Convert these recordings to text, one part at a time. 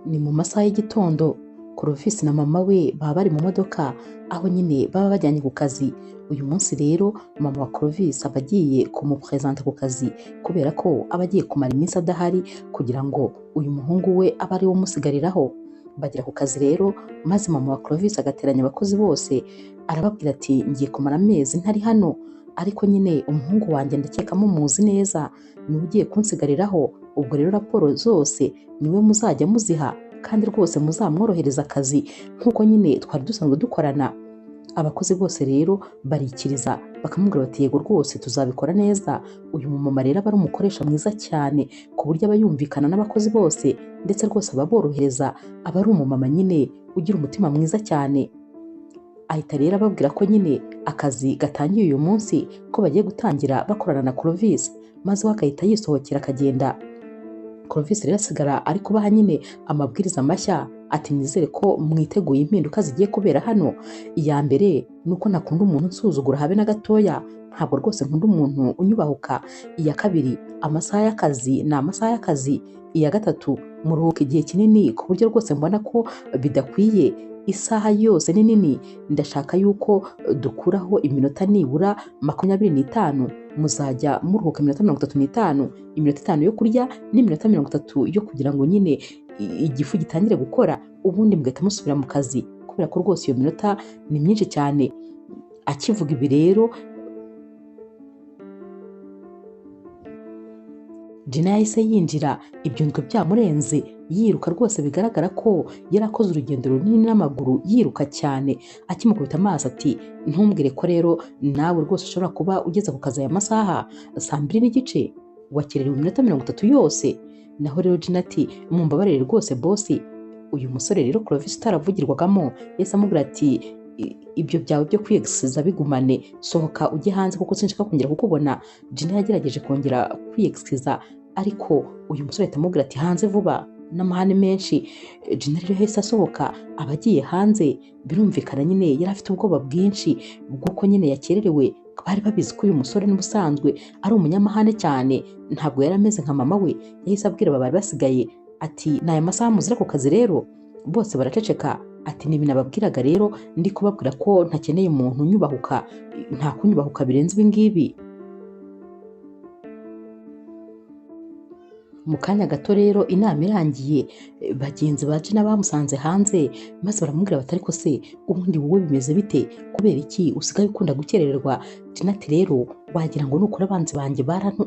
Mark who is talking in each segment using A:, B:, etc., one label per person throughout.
A: Ni mu masaha y'igitondo Clovis na mama we baba bari mu modoka aho nyine baba bajyanye ku kazi. Uyu munsi rero mama wa Clovis aba agiye kumupresenta ku kazi kubera ko aba agiye kumara iminsi adahari kugira ngo uyu muhungu we abe ari we umusigariraho. Bagera ku kazi rero maze mama wa Clovis agateranya abakozi bose arababwira ati ngiye kumara amezi ntari hano, ariko nyine umuhungu wanjye ndakeka muzi neza niwe ugiye kunsigariraho, ubwo rero raporo zose niwe muzajya muziha kandi rwose muzamworohereza akazi nk'uko nyine twari dusanzwe dukorana. Abakozi bose rero barikiriza bakamubwira bati yego rwose tuzabikora neza. Uyu mumama rero aba ari umukoresha mwiza cyane ku buryo aba yumvikana n'abakozi bose ndetse rwose aba aborohereza, aba ari umumama nyine ugira umutima mwiza cyane. Ahita rero ababwira ko nyine akazi gatangiye uyu munsi ko bagiye gutangira bakorana na Clovis, maze we agahita yisohokera akagenda. Clovis rero asigara ari kubaha nyine amabwiriza mashya ati nizere ko mwiteguye impinduka zigiye kubera hano. Iya mbere ni uko ntakunda umuntu unsuzugura habe na gatoya, ntabwo rwose nkunda umuntu unyubahuka. Iya kabiri, amasaha y'akazi ni amasaha y'akazi. Iya gatatu, muruhuka igihe kinini ku buryo rwose mbona ko bidakwiye. Isaha yose ni nini, ndashaka yuko dukuraho iminota nibura 25, muzajya muruhuka iminota 35, iminota 5 yo kurya n'iminota 30 yo kugira ngo nyine igifu gitangire gukora, ubundi mugahita musubira mu kazi kubera ko rwose iyo minota ni myinshi cyane. Akivuga ibi rero Gina yahise yinjira, ibyunzwe byamurenze yiruka rwose, bigaragara ko yari akoze urugendo runini n'amaguru yiruka cyane. Akimukubita amaso ati ntumbwire ko rero nawe rwose ushobora kuba ugeze ku kazi aya masaha 2:30, wakererewe iminota 30 yose. Naho rero Gina ati mumbabarire rwose bosi. Uyu musore rero Clovis utaravugirwagamo yahise amubwira ati ibyo byawe byo kwiyegisiza bigumane, sohoka ujye hanze kuko sinshaka kongera kukubona. Gina yagerageje kongera kwiyegisiza ariko uyu musore ahita amubwira ati hanze vuba, n'amahane menshi. Gina rero yahise asohoka aba agiye hanze. Birumvikana nyine yari afite ubwoba bwinshi bw'uko nyine yakererewe. Bari babizi ko uyu musore n'ubusanzwe ari umunyamahane cyane, ntabwo yari ameze nka mama we. Yahise abwira bari basigaye ati ni aya masaha muzira ku kazi rero. Bose baraceceka. Ati nibi nababwiraga rero ndi kubabwira ko ntakeneye umuntu unyubahuka, nta kunyubahuka birenze ibi ngibi. Mu kanya gato rero inama irangiye, bagenzi ba Gina bamusanze hanze maze baramubwira bati ariko se ubundi wowe bimeze bite, kubera iki usigaye ukunda gukerererwa? Gina ati rero wagira ngo nukuri abanzi banjye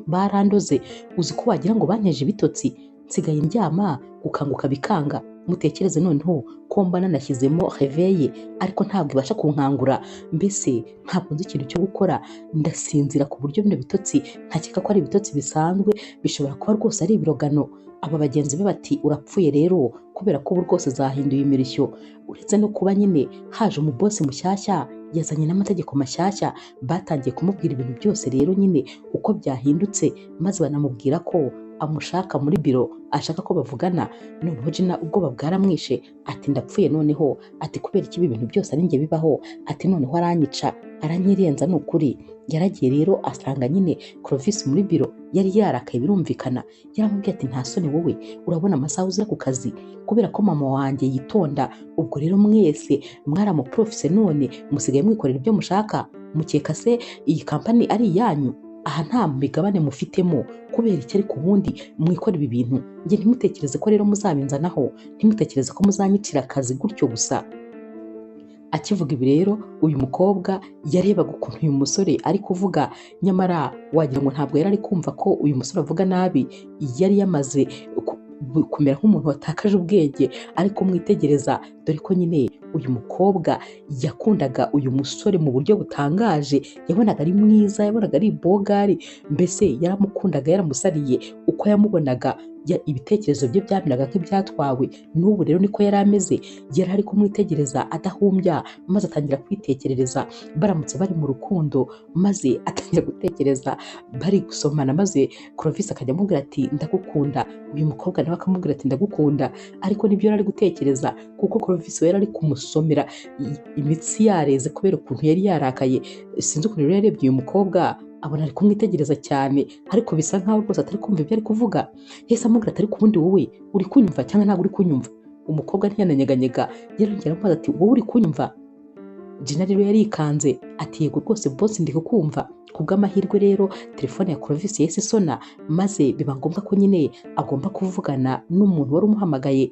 A: barandoze, uzi ko wagira ngo banteje ibitotsi, nsigaye ndyama gukanguka bikanga. Mutekereze noneho ko mba nanashyizemo réveil ariko ntabwo ibasha kunkangura, mbese ntabwo nzi ikintu cyo gukora, ndasinzira ku buryo bino bitotsi ntakeka ko ari ibitotsi bisanzwe, bishobora kuba rwose ari ibirogano. Aba bagenzi be bati urapfuye rero kubera ko ubu rwose zahinduye imirishyo, uretse no kuba nyine haje umubosi mushyashya yazanye n'amategeko mashyashya, batangiye kumubwira ibintu byose rero nyine uko byahindutse, maze banamubwira ko amushaka muri biro, ashaka ko bavugana. Noneho Gina ubwoba bwaramwishe ati ndapfuye noneho, ati kubera iki ibi bintu byose ari njye bibaho, ati noneho aranyica aranyirenza ni ukuri. Yaragiye rero asanga nyine Clovis muri biro yari yarakaye, birumvikana. Yaramubwiye ati nta soni wowe, urabona amasaha uzira ku kazi kubera ko mama wanjye yitonda, ubwo rero mwese mwaramuprofise none musigaye mwikorera ibyo mushaka, mukeka se iyi kampani ari iyanyu? Aha nta migabane mufitemo, kubera iki ariko ubundi mwikora ibi bintu? Njye ntimutekereze ko rero muzabinzanaho, ntimutekereze ko muzanyicira akazi gutyo gusa. Akivuga ibi rero uyu mukobwa yarebaga ukuntu uyu musore ari kuvuga, nyamara wagira ngo ntabwo yari ari kumva ko uyu musore avuga nabi, yari yamaze kumera nk'umuntu watakaje ubwenge. Ariko mwitegereza, dore ko nyine uyu mukobwa yakundaga uyu musore mu buryo butangaje, yabonaga ari mwiza, yabonaga ari bogari, mbese yaramukundaga, yaramusariye. Uko yamubonaga ibitekerezo bye byameraga nk'ibyatwawe. N'ubu rero niko yari ameze, yari ari kumwitegereza adahumbya, maze atangira kwitekerereza baramutse bari mu rukundo, maze atangira gutekereza bari gusomana, maze Clovis akajya amubwira ati ndagukunda, uyu mukobwa nawe akamubwira ati ndagukunda. Ariko nibyo yari ari gutekereza kuko Clovis we yari ari kumusomera imitsi yareze kubera ukuntu yari yarakaye. Sinzi ukuntu rero yarebye uyu mukobwa abona ari kumwitegereza cyane, ariko bisa nkaho rwose atari kumva ibyo ari kuvuga. Yahise amubwira ati ariko ubundi wowe uri kunyumva cyangwa ntabwo uri kunyumva? umukobwa ntiyananyeganyega, yarongera aramubaza ati wowe uri kunyumva? Gina rero yarikanze ati yego rwose boss ndi kukumva. Kubw'amahirwe rero telefone ya Clovis yahise isona, maze biba ngombwa ko nyine agomba kuvugana n'umuntu wari umuhamagaye.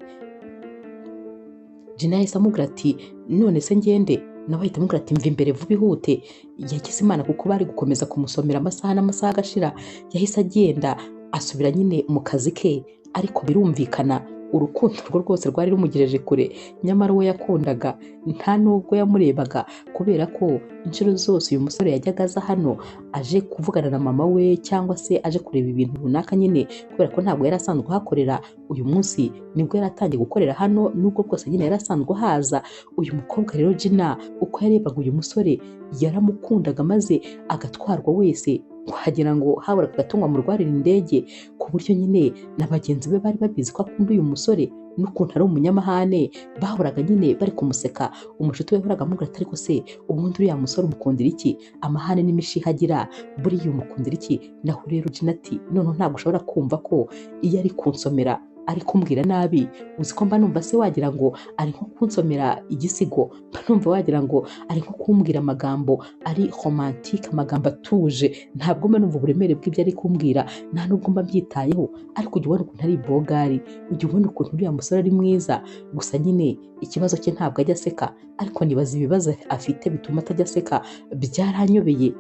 A: Gina yahise amubwira ati none se ngende? Nawe ahita amubwira ati mva imbere vuba ihute. Yagize Imana kuko bari gukomeza kumusomera amasaha n'amasaha agashira, yahise agenda asubira nyine mu kazi ke. Ariko birumvikana urukundo rwo rwose rwari rumugejeje kure, nyamara uwo yakundaga nta nubwo yamurebaga, kubera ko inshuro zose uyu musore yajyaga aza hano aje kuvugana na mama we cyangwa se aje kureba ibintu runaka nyine, kubera ko ntabwo yari asanzwe ahakorera. Uyu munsi nibwo yari atangiye gukorera hano, nubwo bwose nyine yari asanzwe ahaza. Uyu mukobwa rero Gina uko yarebaga uyu musore yaramukundaga, maze agatwarwa wese wagira ngo haburaga agatungwa mu rwarira indege, ku buryo nyine na bagenzi be bari babizi ko akunda uyu musore n'ukuntu ari umunyamahane. Bahoraga nyine bari kumuseka. Umushuti we yahoraga amubwira ati ariko se ubundi uriya musore umukundira iki? Amahane n'imishiha agira buriya umukundira iki? Naho rero Gina ati noneho ntabwo ushobora kumva ko iyo ari kunsomera ari kumbwira nabi? Uzi ko mba numva se wagira ngo ari nko kunsomera igisigo, mba numva wagira ngo ari nko kumbwira amagambo ari romantique, amagambo atuje. Ntabwo mba numva uburemere bw'ibyo ari kumbwira, nta nubwo mba mbyitayeho. Ariko ujya ubona ukuntu ari bogari, ujya ubona ukuntu uriya musore ari mwiza. Gusa nyine ikibazo cye ntabwo ajya aseka, ariko nibaza ibibazo afite bituma atajya aseka, byaranyobeye.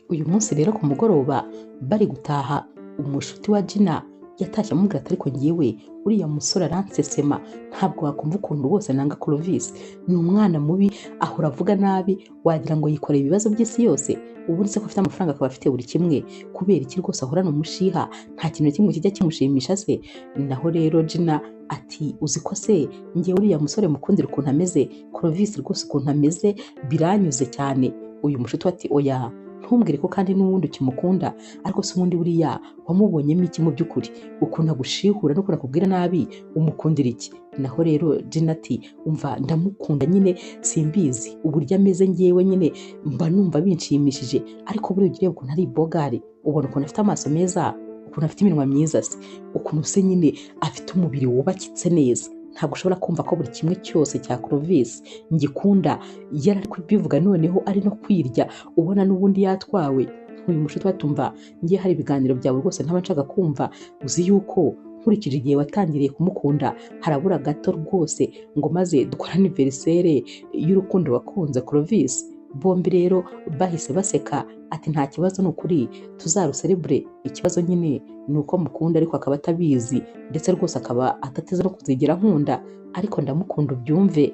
A: Uyu munsi rero ku mugoroba bari gutaha, umushuti wa Gina yatashye amubwira ati ariko ngewe uriya musore aransesema, ntabwo wakumva ukuntu rwose nanga Clovis. Ni umwana mubi, ahora avuga nabi, wagira ngo yikoreye ibibazo by'isi yose. Ubu se ko afite amafaranga akaba afite buri kimwe, kubera iki rwose ahorana umushiha? Nta kintu na kimwe kijya kimushimisha se? Naho rero Gina ati uzi ko se ngewe uriya musore mukundira ukuntu ameze, Clovis rwose ukuntu ameze biranyuze cyane. Uyu mushuti ati oya ntumbwire ko kandi n'ubundi ukimukunda, ariko se ubundi buriya wamubonyemo iki mu by'ukuri? Ukuntu agushihura n'ukuntu akubwira nabi umukundira iki? Naho rero Gina ati umva ndamukunda nyine, simbizi uburyo ameze ngewe nyine mba numva binshimishije, ariko buriya ugiye ukuntu ari bogari, ubona ukuntu afite amaso meza, ukuntu afite iminwa myiza, se ukuntu se nyine afite umubiri wubakitse neza. Ntabwo ushobora kumva ko buri kimwe cyose cya Clovis ngikunda. Yari ari kubivuga noneho ari no kwirya, ubona n'ubundi yatwawe. Uyu mushuti watumva ngiye hari ibiganiro byawe rwose ntaba nshaka kumva. Uzi yuko nkurikije igihe watangiriye kumukunda harabura gato rwose ngo maze dukora anniversaire y'urukundo wakunze Clovis. Bombi rero bahise baseka ati nta kibazo, ni ukuri tuzaruserebure. Ikibazo nyine ni uko mukunda ariko akaba atabizi, ndetse rwose akaba atateze no kuzigira nkunda, ariko ndamukunda ubyumve.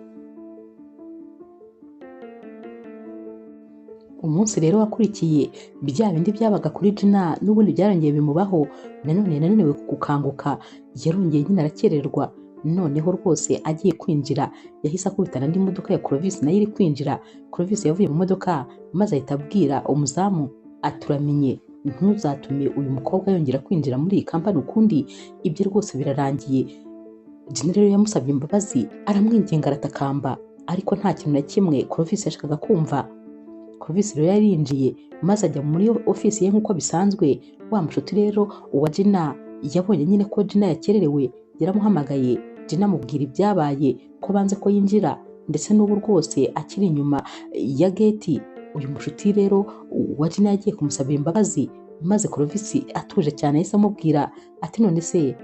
A: Umunsi rero wakurikiye bya bindi byabaga kuri Gina n'ubundi byarongeye bimubaho. Nanone yananiwe gukanguka, yarongeye nyine arakererwa. Noneho rwose agiye kwinjira yahise akubitana indi modoka ya Clovis nayo iri kwinjira. Clovis yavuye mu modoka maze ahita abwira umuzamu aturamenye ntuzatume uyu mukobwa yongera kwinjira muri iyi kampani ukundi, ibyo rwose birarangiye. Gina rero yamusabye imbabazi, aramwinginga aratakamba, ariko nta kintu na kimwe Clovis yashakaga kumva. Clovis rero yarinjiye maze ajya muri ofisi ye nk'uko bisanzwe. Wa mushuti rero uwa Gina yabonye nyine ko Gina yakererewe, yaramuhamagaye. Gina amubwira ibyabaye, ko banze ko yinjira, ndetse n'ubu rwose akiri inyuma ya geti. Uyu mushuti rero wa Gina yagiye kumusabira imbabazi, maze Clovis atuje cyane yahise amubwira ati none se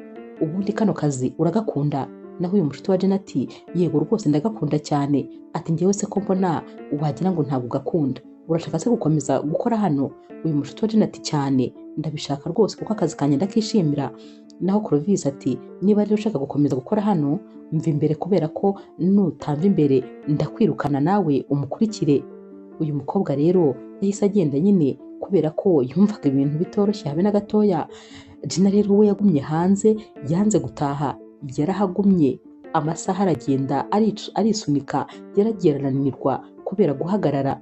A: ubundi kano kazi uragakunda? Naho uyu mushuti wa Gina ati yego rwose ndagakunda cyane. Ati ngewe se ko mbona wagira ngo ntabwo ugakunda, urashaka se gukomeza gukora hano? Uyu mushuti wa Gina ati cyane ndabishaka rwose kuko akazi kanjye ndakishimira. Naho Clovis ati niba rero ushaka gukomeza gukora hano mva imbere, kubera ko nutamva imbere ndakwirukana nawe umukurikire. Uyu mukobwa rero yahise agenda nyine kubera ko yumvaga ibintu bitoroshye habe na gatoya. Gina rero we yagumye hanze, yanze gutaha, yarahagumye. Amasaha aragenda arisunika, yaragiye arananirwa kubera guhagarara.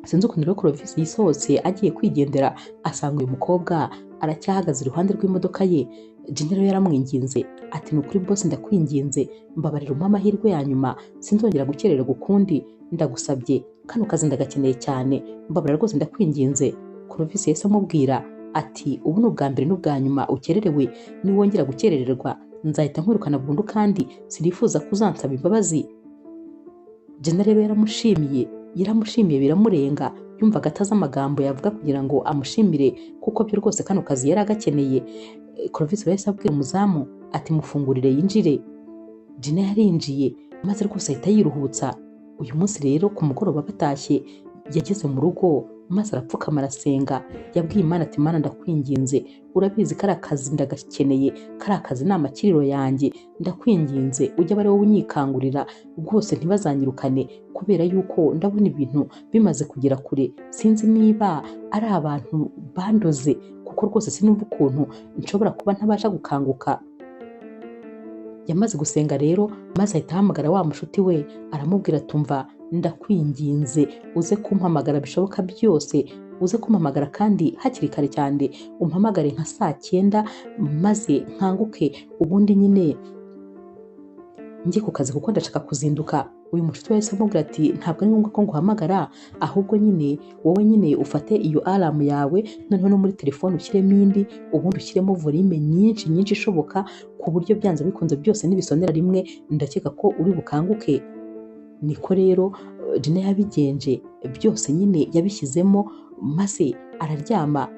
A: Sinzi ukuntu rero Clovis yisohotse agiye kwigendera, asanga uyu mukobwa aracyahagaze iruhande rw'imodoka ye. Gina rero yaramwinginze ati ni ukuri boss ndakwinginze mbabarira umpa amahirwe ya nyuma, sinzongera gukerererwa ukundi, ndagusabye kano kazi ndagakeneye cyane, mbabarira rwose ndakwinginze. Clovis yahise amubwira ati ubu ni ubwa mbere n'ubwa nyuma ukererewe, niwongera gukerererwa nzahita nkwirukana burundu kandi sinifuza ko uzansaba imbabazi. Jenna rero yaramushimiye biramurenga, yumvaga atazi amagambo yavuga kugira ngo amushimire kuko byo rwose kano kazi yari agakeneye. Clovis yahise abwira umuzamu ati mufungurire yinjire. Jenna yarinjiye maze rwose ahita yiruhutsa. Uyu munsi rero ku mugoroba batashye yageze mu rugo maze arapfukama arasenga, yabwiye Imana ati Mana ndakwinginze, urabizi ko ari akazi ndagakeneye, kari akazi ni amakiriro yanjye, ndakwinginze ujye aba ari wowe unyikangurira rwose ntibazanyirukane kubera yuko ndabona ibintu bimaze kugera kure, sinzi niba ari abantu bandoze kuko rwose sinumva ukuntu nshobora kuba ntabasha gukanguka. Yamaze gusenga rero maze ahita ahamagara wa mushuti we aramubwira tumva ndakwinginze uze kumpamagara bishoboka byose, uze kumpamagara kandi hakiri kare cyane, umpamagare nka 9:00 maze nkanguke ubundi nyine njye ku kazi kuko ndashaka kuzinduka. Uyu mushuti wese amubwira ati ntabwo ari ngombwa ko nguhamagara, ahubwo nyine wowe nyine ufate iyo alarm yawe noneho no muri telefone ushyiremo indi, ubundi ushyiremo volume nyinshi ishoboka ku buryo byanze bikunze byose nibisonera rimwe ndakeka ko uri bukanguke. Niko rero Jenna yabigenje, byose nyine yabishyizemo maze araryama.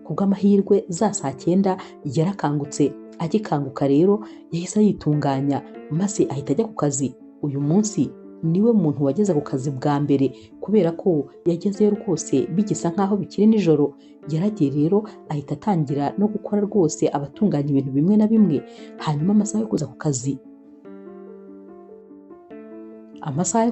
A: Kubw'amahirwe za 9:00 yarakangutse. Agikanguka rero yahise yitunganya maze ahita ajya ku kazi. Uyu munsi niwe muntu wageze ku kazi bwa mbere kubera ko yagezeyo rwose bigisa nkaho bikiri nijoro. Yaragiye rero ahita atangira no gukora rwose abatunganya ibintu bimwe na bimwe. Hanyuma amasaha yo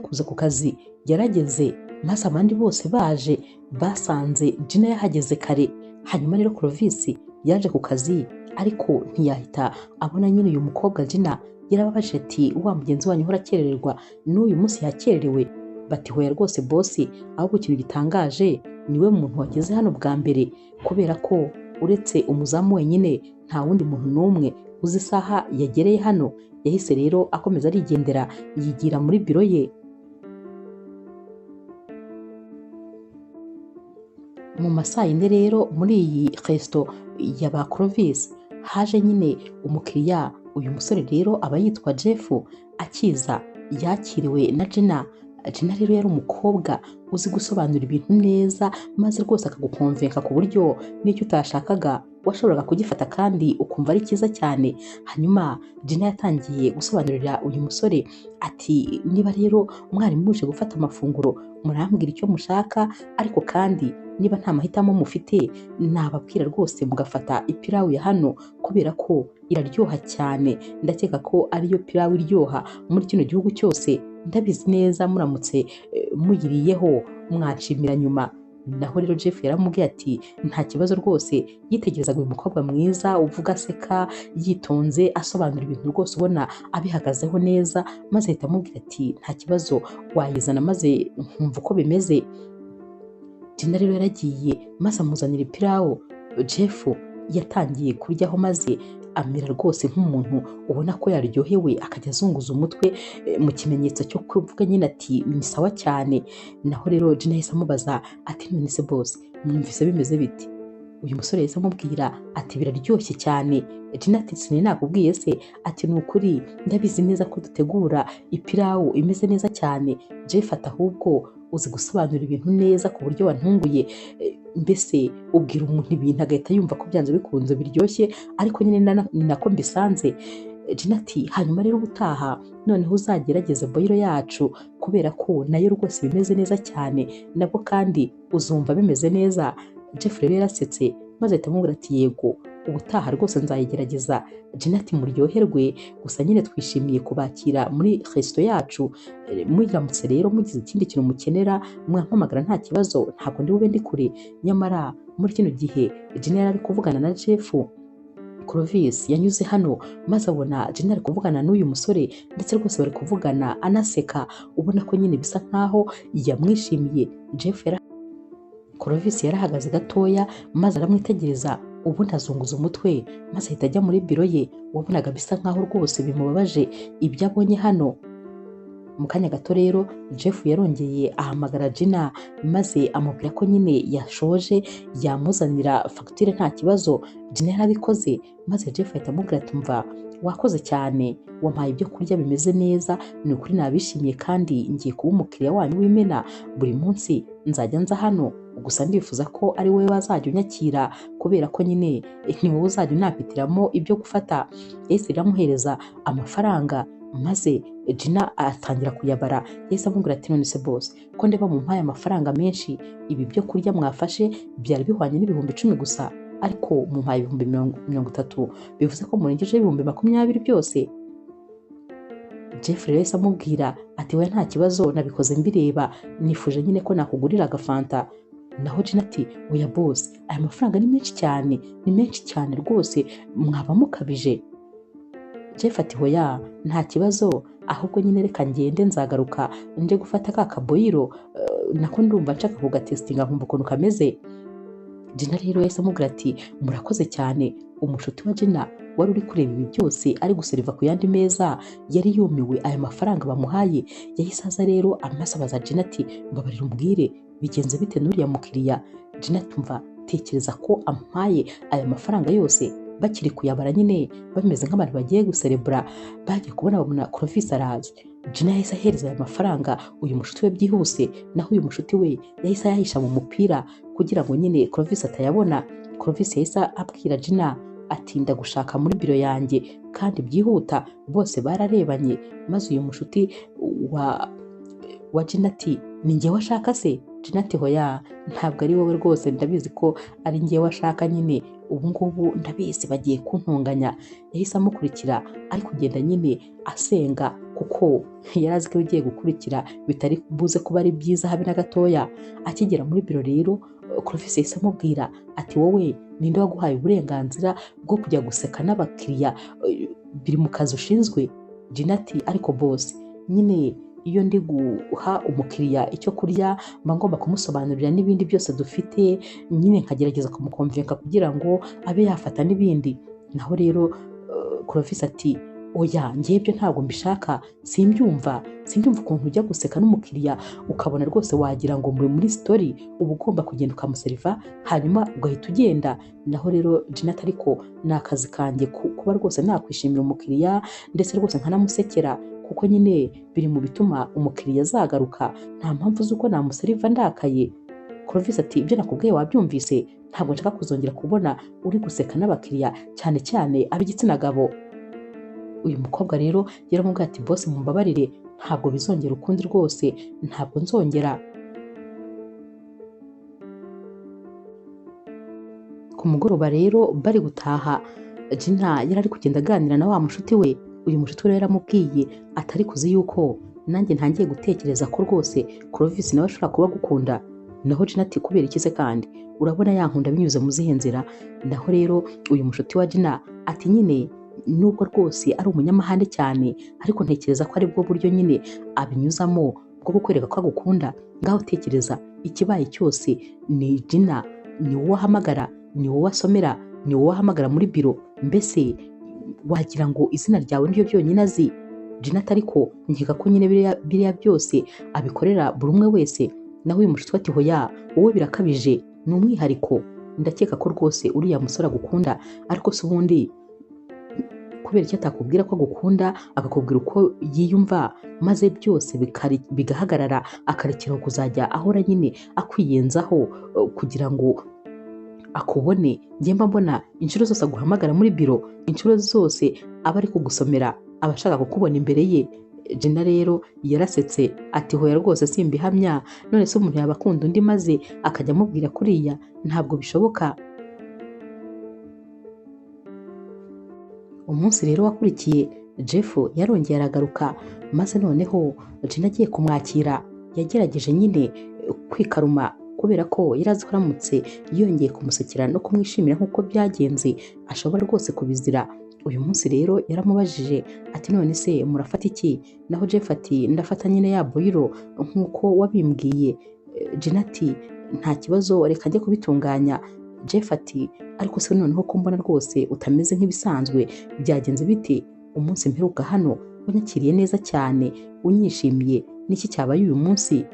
A: kuza ku kazi yarageze maze abandi bose baje basanze Jenna yahageze kare. Hanyuma rero Clovis yaje ku kazi ariko ntiyahita abona nyine uyu mukobwa Jenna. Yarababaje ati wa mugenzi wanyu uhora akerererwa n'uyu munsi yakererewe. Bati hoya rwose bosi, ahubwo ikintu gitangaje niwe muntu wageze hano bwa mbere kubera ko uretse umuzamu wenyine nta wundi muntu n'umwe uzi isaha yagereye hano. Yahise rero akomeza arigendera yigira muri biro ye. Mu masaha 4 rero muri iyi resto ya ba Clovis haje nyine umukiriya. Uyu musore rero aba yitwa Jeff. Akiza yakiriwe na Jenna. Jenna rero yari umukobwa uzi gusobanura ibintu neza maze rwose akagukonvenka ku buryo n'icyo utashakaga washoboraga kugifata kandi ukumva ari cyiza cyane. Hanyuma Jenna yatangiye gusobanurira uyu musore ati niba rero mwari muje gufata amafunguro murambwira icyo mushaka, ariko kandi niba nta mahitamo mufite nababwira rwose mugafata ipilawu ya hano kubera ko iraryoha cyane. Ndakeka ko ariyo pilawu iryoha muri kino gihugu cyose, ndabizi neza muramutse muyiriyeho mwacimira nyuma. Naho rero Jeff yaramubwiye ati nta kibazo rwose. Yitegerezaga uyu mukobwa mwiza uvuga aseka yitonze asobanura ibintu rwose ubona abihagazeho neza, maze ahita amubwira ati nta kibazo wayizana maze nkumva uko bimeze. Jenna rero yaragiye maze amuzanira ipilawu. Jeff yatangiye kuryaho maze amera rwose nk'umuntu ubona ko yaryohewe akajya azunguza umutwe mu kimenyetso cyo kuvuga nyine ati ni sawa cyane. Naho rero Jenna yahise amubaza ati none se boss mwumvise bimeze biti? Uyu musore yahise amubwira ati biraryoshye cyane. Jenna ati sinari nakubwiye se? Ati ni ukuri ndabizi neza ko dutegura ipilawu imeze neza cyane. Jeff ati ahubwo uzi gusobanura ibintu neza ku buryo wantunguye. Mbese ubwira umuntu ibintu agahita yumva ko byanze bikunze biryoshye, ariko nyine ni nako mbisanze. Jenna ati hanyuma rero ubutaha noneho uzagerageze boyiro yacu kubera ko nayo rwose bimeze neza cyane, nabwo kandi uzumva bimeze neza. Jeff rero yarasetse maze ahita amubwira ati yego ubutaha rwose nzayigerageza. Jenna ati muryoherwe, gusa nyine twishimiye kubakira muri resto yacu. Muramutse rero mugize ikindi kintu mukenera mwampamagara nta kibazo, ntabwo ndi bube ndi kure. Nyamara muri kino gihe Jenna yari ari kuvugana na Jeff. Clovis yanyuze hano maze abona Jenna ari kuvugana n'uyu musore ndetse rwose bari kuvugana anaseka, ubona ko nyine bisa nkaho yamwishimiye. Clovis yarahagaze gatoya maze aramwitegereza, ubundi azunguza umutwe maze ahita ajya muri biro ye. Wabonaga bisa nkaho rwose bimubabaje ibyo abonye hano. Mu kanya gato rero Jeff yarongeye ahamagara Gina maze amubwira ko nyine yashoje yamuzanira fagitire nta kibazo. Gina yarabikoze maze Jeff ahita amubwira ati mva wakoze cyane, wampaye ibyo kurya bimeze neza, ni ukuri nabishimiye kandi ngiye kuba umukiriya wanyu w'imena, buri munsi nzajya nza hano, gusa ndifuza ko ari wowe wazajya unyakira kubera ko nyine ni wowe uzajya unapitiramo ibyo gufata. Yahise iramuhereza amafaranga maze Gina atangira kuyabara. Yahise amubwira ati none se boss ko ndeba mumpaye amafaranga menshi, ibi byo kurya mwafashe byari bihwanye n'ibihumbi 10 gusa ariko mumpaye ibihumbi 30, bivuze ko murengeje ibihumbi 20 byose. Jeff rero yahise amubwira ati we nta kibazo nabikoze mbireba, nifuje nyine ko nakugurira agafanta. Naho Gina ati oya boss aya mafaranga ni menshi cyane, ni menshi cyane rwose, mwaba mukabije. Jeff ati hoya nta kibazo, ahubwo nyine reka ngende nzagaruka nje gufata ka kaboyiro, nako ndumva nshaka kugatestinga nkumva ukuntu kameze. Gina rero yahise amubwira ati murakoze cyane. Umushuti wa Gina wari uri kureba ibi byose ari guseriva ku yandi meza yari yumiwe aya mafaranga bamuhaye. Yahise aza rero amasabaza Gina ati mbabarira umbwire bigenze bite n'uriya mukiriya. Gina tumva tekereza ko ampaye aya mafaranga yose bakiri kuyabara nyine bameze nk'abantu bagiye guserebura, bagiye kubona babona Clovis araje. Gina yahise ahereza aya mafaranga uyu mushuti we byihuse, naho uyu mushuti we yahise ayahisha mu mupira kugira ngo nyine Clovis atayabona. Clovis yahise abwira Gina ati ndagushaka muri biro yanjye kandi byihuta. Bose bararebanye maze uyu mushuti wa Gina ati ni njye washaka se? Gina ati hoya ntabwo ari wowe rwose, ndabizi ko ari njye washaka nyine, ubu ngubu ndabizi bagiye kuntunganya. Yahise amukurikira ari kugenda nyine asenga kuko yari azi ko bigiye gukurikira bitari buze kuba ari byiza habe na gatoya. Akigera muri biro rero Clovis yahise amubwira ati wowe ninde waguhaye uburenganzira bwo kujya guseka n'abakiriya, biri mu kazi ushinzwe? Gina ati ariko boss nyine iyo ndi guha umukiriya icyo kurya mba ngomba kumusobanurira n'ibindi byose dufite, nyine nkagerageza kumukonvenka kugira ngo abe yafata n'ibindi. Naho rero Clovis ati oya njye ibyo ntabwo mbishaka, simbyumva ukuntu ujya guseka n'umukiriya ukabona rwose wagira ngo muri story, uba ugomba kugenda ukamuseriva hanyuma ugahita ugenda. Naho rero Gina ariko ni akazi kanjye kuba rwose nakwishimira umukiriya ndetse rwose nkanamusekera kuko nyine biri mu bituma umukiriya azagaruka, nta mpamvu z'uko namuseriva ndakaye. Clovis ati ibyo nakubwiye wabyumvise, ntabwo nshaka kuzongera kubona uri guseka n'abakiriya cyane cyane ab'igitsina gabo. Uyu mukobwa rero yaramubwiye ati boss mumbabarire ntabwo bizongera ukundi rwose, ntabwo nzongera. Ku mugoroba rero bari gutaha Gina yari ari kugenda aganira na wa mushuti we. Uyu mushuti we yaramubwiye atari kuzi yuko nanjye ntangiye gutekereza ko rwose Clovis nawe ashobora kuba gukunda. Naho Gina ati kubera iki se kandi urabona yankunda binyuze mu zihe nzira? Naho rero uyu mushuti wa Gina ati nyine nubwo rwose ari umunyamahane cyane ariko ntekereza ko ari bwo buryo nyine abinyuzamo bwo kukwereka ko agukunda. Ngaho tekereza ikibaye cyose ni Gina, ni wowe ahamagara, ni wowe asomera, ni wowe ahamagara muri biro, mbese wagira ngo izina ryawe niryo byonyine azi. Gina ariko nkeka ko nyine biriya byose abikorera buri umwe wese. Naho uyu mushuti ati hoya wowe birakabije, ni umwihariko, ndakeka ko rwose uriya musore agukunda, ariko se ubundi kubera icyo atakubwira ko agukunda akakubwira uko yiyumva maze byose bigahagarara akarekera kuzajya ahora nyine akwiyenzaho kugira ngo akubone? Njye mba mbona inshuro zose aguhamagara muri biro, inshuro zose aba ari kugusomera, aba ashaka kukubona imbere ye. Gina rero yarasetse ati hoya rwose simbihamya, none se umuntu yaba akunda undi maze akajya amubwira kuriya? Ntabwo bishoboka. Umunsi rero wakurikiye Jeff yarongeye aragaruka maze noneho Gina agiye kumwakira yagerageje nyine kwikaruma kubera ko yari azi ko aramutse yongeye kumusekera no kumwishimira nk'uko byagenze ashobora rwose kubizira. Uyu munsi rero yaramubajije ati none se murafata iki? Naho Jeff ati ndafata nyine ya boyiro nk'uko wabimbwiye. Gina ati nta kibazo reka njye kubitunganya. Jeff ati ariko se noneho ko mbona rwose utameze nk'ibisanzwe, byagenze bite? Umunsi mperuka hano wanyakiriye neza cyane, unyishimiye, niki cyabaye uyu munsi?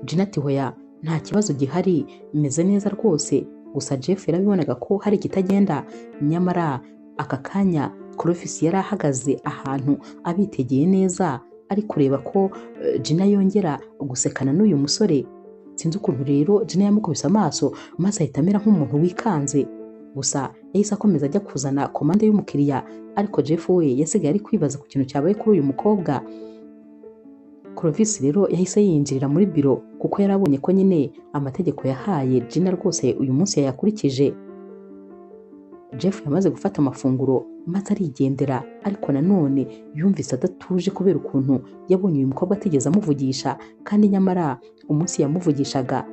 A: Gina ati hoya nta kibazo gihari, meze neza rwose. Gusa Jeff yarabibonaga ko hari ikitagenda. Nyamara aka kanya Clovis yari ahagaze ahantu abitegeye neza, ari kureba ko Gina yongera gusekana n'uyu musore. Sinzi ukuntu rero Gina yamukubise amaso maze ahita amera nk'umuntu wikanze. Gusa yahise akomeza ajya kuzana komande y'umukiriya, ariko Jeff we yasigaye ari kwibaza ku kintu cyabaye kuri uyu mukobwa. Clovis rero yahise yinjirira muri biro kuko yarabonye ko nyine amategeko yahaye Gina rwose uyu munsi yayakurikije. Jeff yamaze gufata amafunguro maze arigendera, ariko nanone yumvise adatuje kubera ukuntu yabonye uyu mukobwa atigeze amuvugisha, kandi nyamara umunsi yamuvugishaga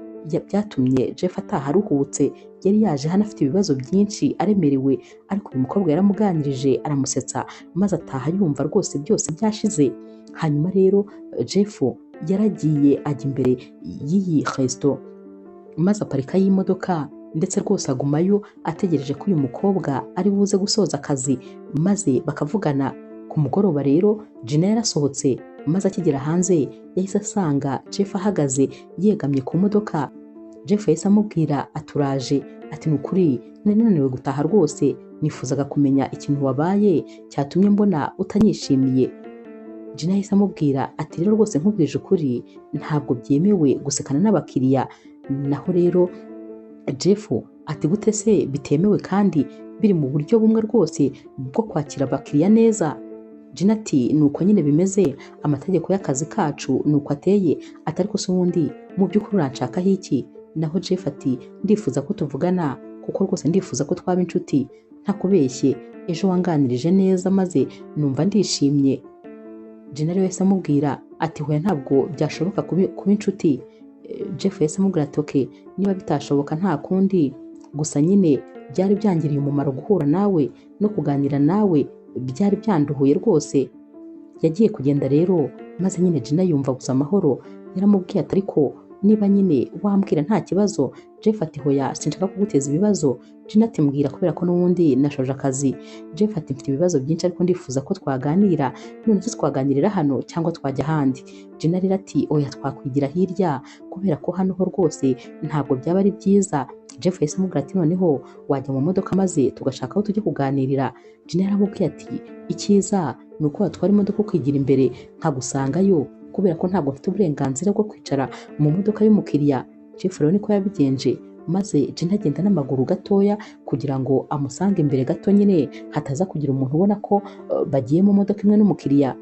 A: byatumye Jeff ataha aruhutse. Yari yaje hano afite ibibazo byinshi aremerewe, ariko uyu mukobwa yaramuganirije aramusetsa maze ataha yumva rwose byose byashize. Hanyuma rero Jeff yaragiye ajya imbere y'iyi resto maze aparika y'imodoka, ndetse rwose agumayo ategereje ko uyu mukobwa ari buze gusoza akazi maze bakavugana. Ku mugoroba rero Gina yarasohotse maze akigera hanze yahise asanga Jeff ahagaze yegamye ku modoka. Jeff yahise amubwira aturaje, ati nukuri nari nananiwe gutaha rwose, nifuzaga kumenya ikintu wabaye cyatumye mbona utanyishimiye. Gina yahise amubwira ati rero rwose nkubwije ukuri ntabwo byemewe gusekana n'abakiriya. Naho rero Jeff ati gute se bitemewe kandi biri mu buryo bumwe rwose bwo kwakira abakiriya neza? Gina ati nuko nyine bimeze, amategeko y'akazi kacu nuko ateye, atari ko se ubundi mu by'ukuri uranshakaho iki? Naho Jeff ati ndifuza ko tuvugana kuko rwose ndifuza ko twaba inshuti, ntakubeshye ejo wanganirije neza maze numva ndishimye. Gina rero yahise amubwira ati hoya ntabwo byashoboka kuba inshuti. Jeff yahise amubwira ati okay, niba bitashoboka nta kundi, gusa nyine byari byangiriye umumaro guhura nawe no kuganira nawe, byari byanduhuye rwose. Yagiye kugenda rero maze nyine Gina yumva gusa amahoro. Yaramubwiye ati ariko niba nyine wambwira nta kibazo. Jeff ati hoya sinshaka kuguteza ibibazo. Gina ati mbwira kubera ko n'ubundi nashoje akazi. Jeff ati mfite ibibazo byinshi ariko ndifuza ko twaganira, none se twaganirira hano cyangwa twajya ahandi? Gina rero ati oya twakwigira hirya kubera ko hano ho rwose ntabwo byaba ari byiza. Jeff yahise amubwira ati noneho wajya mu modoka maze tugashaka aho tujya kuganirira. Gina yaramubwiye ati icyiza ni uko watwara imodoka ukigira imbere nkagusangayo, kubera ko ntabwo mfite uburenganzira bwo kwicara mu modoka y'umukiriya. Jeff rero niko yabigenje maze Gina agenda n'amaguru gatoya kugira ngo amusange imbere gato, nyine hataza kugira umuntu ubona ko bagiye mu modoka imwe n'umukiriya.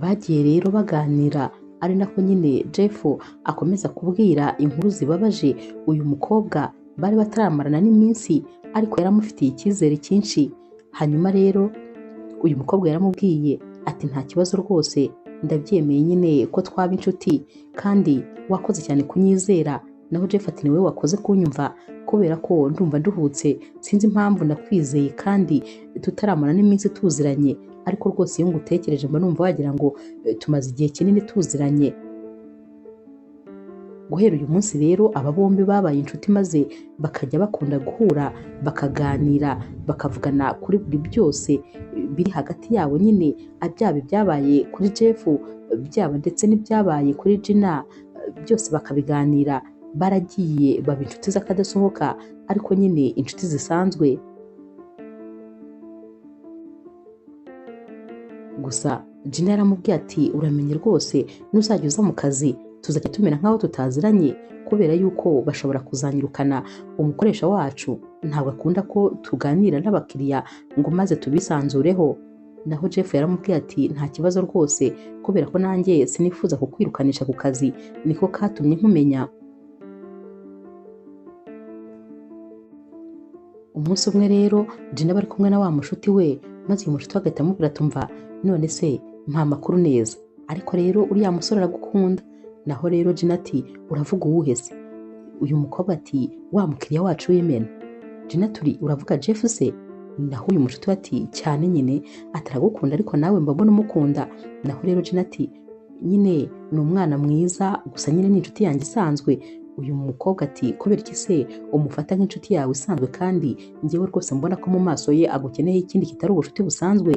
A: Bagiye rero baganira, ari nako nyine Jeff akomeza kubwira inkuru zibabaje uyu mukobwa. Bari bataramarana n'iminsi ariko yaramufitiye icyizere cyinshi. Hanyuma rero uyu mukobwa yaramubwiye ati nta kibazo rwose, ndabyemeye nyine ko twaba inshuti kandi wakoze cyane kunyizera. Naho Jeff ati niwe wakoze kunyumva kubera ko ndumva nduhutse, sinzi impamvu nakwizeye kandi tutaramara n'iminsi tuziranye, ariko rwose iyo ngutekereje mba numva wagira ngo tumaze igihe kinini tuziranye. Guhera uyu munsi rero aba bombi babaye inshuti maze bakajya bakunda guhura bakaganira bakavugana kuri buri byose biri hagati yabo, nyine byaba ibyabaye kuri Jeff byaba ndetse n'ibyabaye kuri Gina, byose bakabiganira. Baragiye baba inshuti z'akadasohoka ariko nyine inshuti zisanzwe. Gusa Gina yaramubwiye ati uramenye rwose nuzajya uza mu kazi tuzajya tumera nk'aho tutaziranye, kubera yuko bashobora kuzanyirukana. Umukoresha wacu ntabwo akunda ko tuganira n'abakiriya ngo maze tubisanzureho. Naho Jeff yaramubwiye ati nta kibazo rwose, kubera ko nanjye sinifuza kukwirukanisha ku kazi, niko katumye nkumenya. Umunsi umwe rero Gina bari kumwe na wa mushuti we, maze uyu mushuti agahita amubwira tumva none se mpa makuru neza, ariko rero uriya musore aragukunda. Naho rero Gina ati uravuga uwuhe se? Uyu mukobwa ati wa mukiriya wacu w'imena. Gina turi uravuga Jeff se? Naho uyu mushuti ati cyane nyine, ataragukunda ariko nawe mbabona umukunda. Naho rero Gina ati nyine ni umwana mwiza, gusa nyine ni inshuti yanjye isanzwe, uyu mukobwa ati kubera iki se umufata nk'inshuti yawe isanzwe kandi njyewe rwose mbona ko mu maso ye agukeneye ikindi kitari ubucuti busanzwe.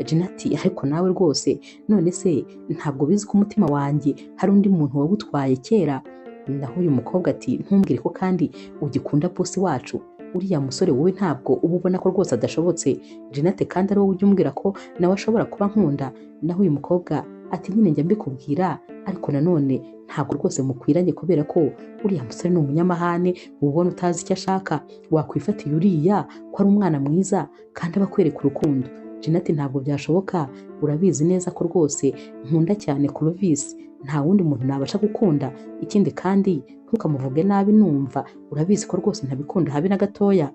A: Gina ati ariko nawe rwose none se ntabwo bizi ko umutima wanjye hari undi muntu wawutwaye kera. Naho uyu mukobwa ati ntumbwire ko kandi ugikunda bosi wacu, uriya musore wowe ntabwo uba ubona ko rwose adashobotse. Gina ati kandi ari wowe ujya umbwira ko nawe ashobora kuba nkunda. Naho uyu mukobwa ati nyine njya mbikubwira ariko nanone ntabwo rwose mukwiranye kubera ko uriya musore ni umunyamahane ubona utazi icyo ashaka, wakwifatiye uriya ko ari umwana mwiza kandi aba akwereka urukundo. Gina ati ntabwo byashoboka, urabizi neza ko rwose nkunda cyane Clovis, nta wundi muntu nabasha gukunda, ikindi kandi ntukamuvuge nabi numva, urabizi ko rwose ntabikunda habe na gatoya.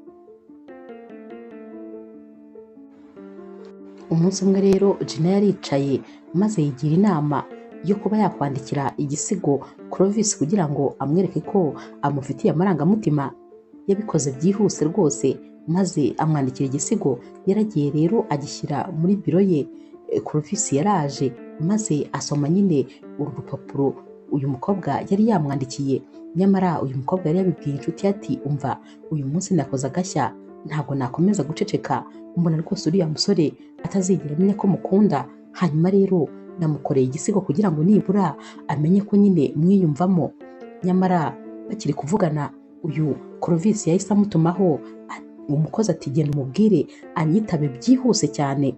A: Umunsi umwe rero Gina yaricaye maze yigira inama yo kuba yakwandikira igisigo Clovis kugira ngo amwereke ko amufitiye amarangamutima. Yabikoze byihuse rwose maze amwandikira igisigo. Yaragiye rero agishyira muri biro ye. Clovis yaraje maze asoma nyine uru rupapuro uyu mukobwa yari yamwandikiye. Nyamara uyu mukobwa yari yabibwiye inshuti ye ati umva, uyu munsi nakoze agashya, ntabwo nakomeza guceceka, mbona rwose uriya musore atazigera amenya ko mukunda. Hanyuma rero namukoreye igisigo kugira ngo nibura amenye ko nyine mwiyumvamo. Nyamara bakiri kuvugana uyu Clovis yahise amutumaho umukozi ati genda umubwire anyitabe byihuse cyane.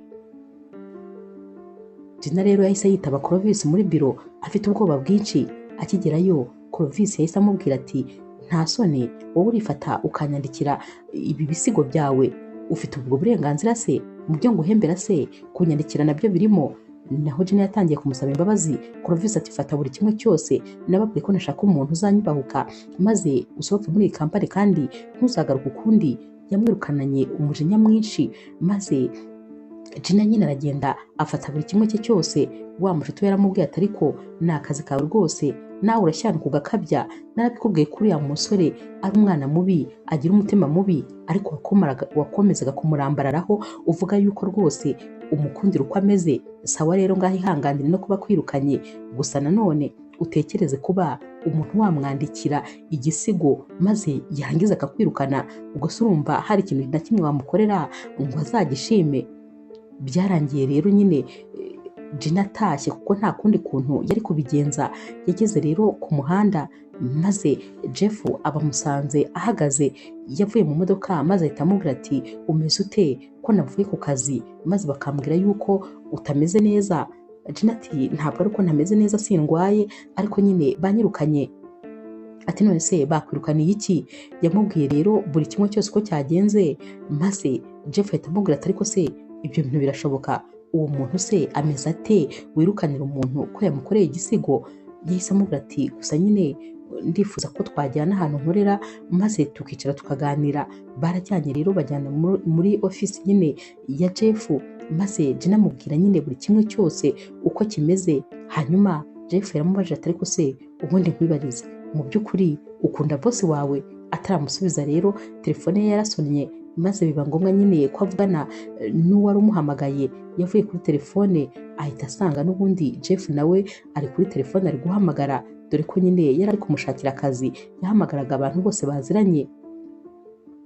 A: Gina rero yahise yitaba Clovis muri biro afite ubwoba bwinshi. Akigerayo Clovis yahise amubwira ati nta soni wowe urifata ukanyandikira ibi bisigo byawe, ufite ubwo burenganzira se? Mu byo nguhembera se kunyandikira nabyo birimo? Naho Gina yatangiye kumusaba imbabazi. Clovis ati fata buri kimwe cyose, nababwiye ko nashaka umuntu uzanyubahuka maze usohoke muri iyi kampani kandi ntuzagaruke ukundi. Yamwirukananye umujinya mwinshi maze Gina nyine aragenda afata buri kimwe cye cyose. Wa mushuti we yaramubwiye ati ariko ni akazi kawe rwose, nawe urashyanuka ugakabya, narabikubwiye ko uriya musore ari umwana mubi agira umutima mubi, ariko wakomezaga kumurambararaho uvuga yuko rwose umukundira uko ameze. Sawa rero ngaho ihanganire no kuba kwirukanye, gusa nanone utekereze kuba umuntu wamwandikira igisigo maze yarangiza akakwirukana, ubwo se urumva hari ikintu na kimwe wamukorera ngo azagishime? Byarangiye rero nyine Gina atashye kuko nta kundi kuntu yari kubigenza. Yageze rero ku muhanda maze Jeff abamusanze ahagaze. Yavuye mu modoka maze ahita amubwira ati umeze ute ko navuye ku kazi? Maze bakambwira yuko utameze neza. Gina ati ntabwo ari uko ntameze neza, sindwaye ariko nyine banyirukanye. Ati none se bakwirukaniye iki? Yamubwiye rero buri kimwe cyose uko cyagenze maze Jeff ahita amubwira ati ariko se ibyo bintu birashoboka? Uwo muntu se ameze ate wirukanira umuntu ko yamukoreye igisigo? Yahise amubwira ati gusa nyine ndifuza ko twajyana ahantu nkorera maze tukicara tukaganira. Barajyanye rero bajyana muri ofisi nyine ya Jeff maze Gina amubwira nyine buri kimwe cyose uko kimeze. Hanyuma Jeff yaramubajije ati ariko se ubundi nkwibarize, mu by'ukuri ukunda bosi wawe? Ataramusubiza rero telefone ye yarasonnye maze biba ngombwa nyine ko avugana n'uwari umuhamagaye. Yavuye kuri telefone ahita asanga n'ubundi Jeff nawe ari kuri telefone ari guhamagara, dore ko nyine yari ari kumushakira akazi. Yahamagaraga abantu bose baziranye.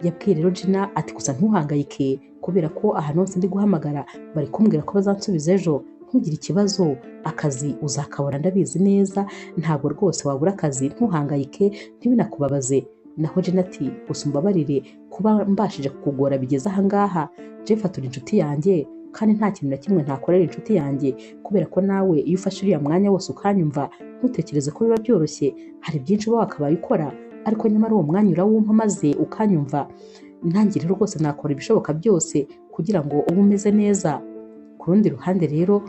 A: Yabwiye rero Gina ati gusa ntuhangayike kubera ko ahantu hose ndi guhamagara bari kumbwira ko bazansubiza ejo, ntugire ikibazo, akazi uzakabona ndabizi neza, ntabwo rwose wabura akazi, ntuhangayike ntibinakubabaze. Naho Gina ati gusa umbabarire kuba mbashije kukugora bigeze ahangaha. Jeff ati uri inshuti yanjye kandi nta kintu na kimwe ntakorera inshuti yanjye, kubera ko nawe iyo ufashe uriya mwanya wose ukanyumva ntutekereze ko biba byoroshye. Hari byinshi uba wakabaye ukora ariko nyamara uwo mwanya urawumpa maze ukanyumva. Nanjye rero rwose nakora ibishoboka byose kugira ngo ube umeze neza. Ku rundi ruhande rero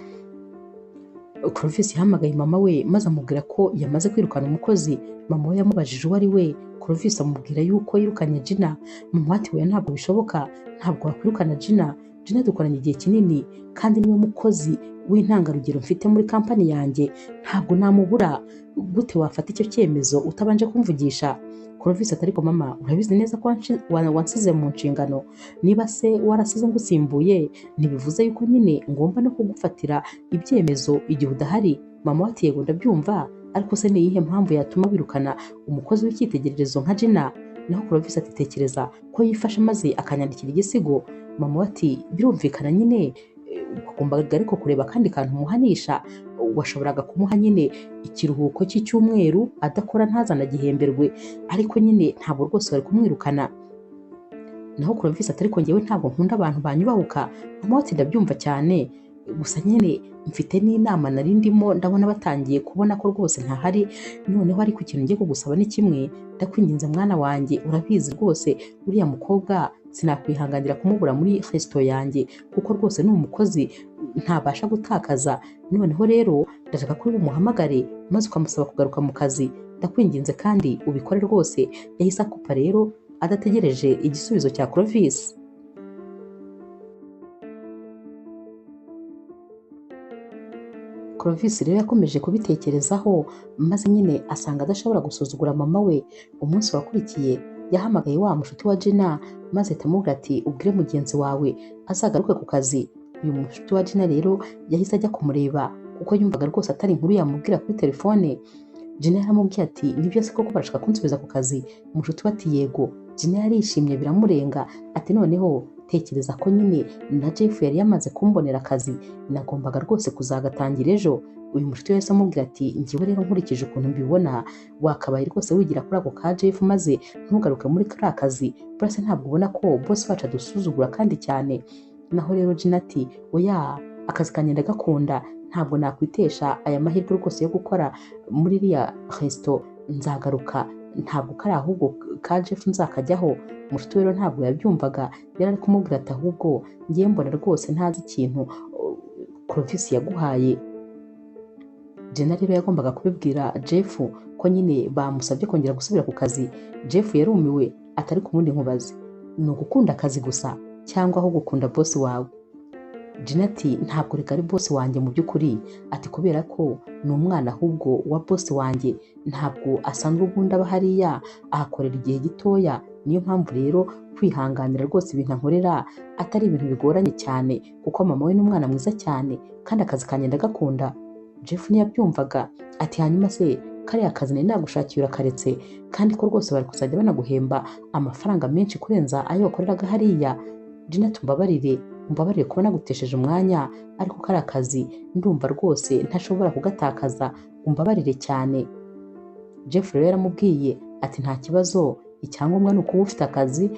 A: Clovis yahamagaye mama we maze amubwira ko yamaze kwirukana umukozi. Mama we yamubajije uwo ari we. Clovis amubwira yuko yirukanye Gina. Mama ati oya ntabwo bishoboka, ntabwo wakwirukana Gina. Gina dukoranye igihe kinini kandi niwe mukozi w'intangarugero mfite muri kampani yanjye, ntabwo namubura. Gute wafata icyo cyemezo utabanje kumvugisha? Clovis ati ariko mama urabizi neza ko wansize mu nshingano, niba se warasize ngusimbuye ntibivuze yuko nyine ngomba no kugufatira ibyemezo igihe udahari. Mama ati yego ndabyumva ariko se ni iyihe mpamvu yatuma wirukana umukozi w'icyitegererezo nka Gina? Naho Clovis ati tekereza ko yifashe maze akanyandikira igisigo. Mama we ati birumvikana nyine, wagombaga ariko kureba akandi kantu umuhanisha. Washoboraga kumuha nyine ikiruhuko cy'icyumweru adakora ntazanagihemberwe, ariko nyine ntabwo rwose bari kumwirukana. Naho Clovis ati ariko njyewe ntabwo nkunda abantu banyubahuka. Mama we ati ndabyumva cyane, gusa nyine mfite n'inama nari ndimo ndabona batangiye kubona ko rwose ntahari. Noneho ariko ikintu ngiye kugusaba ni kimwe, ndakwinginze mwana wanjye, urabizi rwose uriya mukobwa sinakwihanganira kumubura muri resto yanjye, kuko rwose ni umukozi ntabasha gutakaza. Noneho rero ndashaka ko umuhamagare maze ukamusaba kugaruka mu kazi, ndakwinginze kandi ubikore rwose. Yahise akupa rero adategereje igisubizo cya Clovis. Clovis rero yakomeje kubitekerezaho maze nyine asanga adashobora gusuzugura mama we. Umunsi wakurikiye yahamagaye wa mushuti wa Gina maze atamubwira ati ubwire mugenzi wawe azagaruke ku kazi. Uyu mushuti wa Gina rero yahise ajya kumureba kuko yumvaga rwose atari inkuru yamubwira kuri telefone. Gina yaramubwiye ati nibyo se koko barashaka kunsubiza ku kazi? Umushuti we ati yego. Gina yarishimye biramurenga ati noneho tekereza ko nyine na Jeff yari yamaze kumbonera akazi, nagombaga rwose kuzagatangira ejo. Uyu mushuti wese amubwira ati njyewe rero nkurikije ukuntu mbibona wakabaye rwose wigira kuri ako ka Jeff maze ntugaruke muri kariya kazi, burase ntabwo ubona ko boss wacu adusuzugura kandi cyane. Naho rero Gina ati oya, akazi kanjye ndagakunda, ntabwo nakwitesha aya mahirwe rwose yo gukora muri iriya resto, nzagaruka, ntabwo kari ahubwo ka Jeff nzakajyaho. Umushuti rero ntabwo yabyumvaga, yari ari kumubwira ati ahubwo ngiye mbona rwose ntazi ikintu Clovis yaguhaye. Gina rero yagombaga kubibwira Jeff ko nyine bamusabye kongera gusubira ku kazi. Jeff yarumiwe atari ku wundi nkubaze, ni ugukunda akazi gusa cyangwa aho gukunda boss wawe? Gina ati ntabwo reka ari boss wanjye mu by'ukuri, ati kubera ko ni umwana ahubwo wa boss wanjye, ntabwo asanzwe ubundi aba hariya ahakorera igihe gitoya. Niyo mpamvu rero kwihanganira rwose ibintu ankorera atari ibintu bigoranye cyane, kuko mama we ni umwana mwiza cyane kandi akazi kanjye ndagakunda. Jeff ntiyabyumvaga ati hanyuma se kariya kazi nari nagushakiye urakaretse, kandi ko rwose bari kuzajya banaguhemba amafaranga menshi kurenza ayo wakoreraga hariya? Gina tumbabarire, umbabarire kuba nagutesheje umwanya, ariko kariya kazi ndumva rwose ntashobora kugatakaza, umbabarire cyane. Jeff rero yaramubwiye ati nta kibazo, icyangombwa ni ukuba ufite akazi.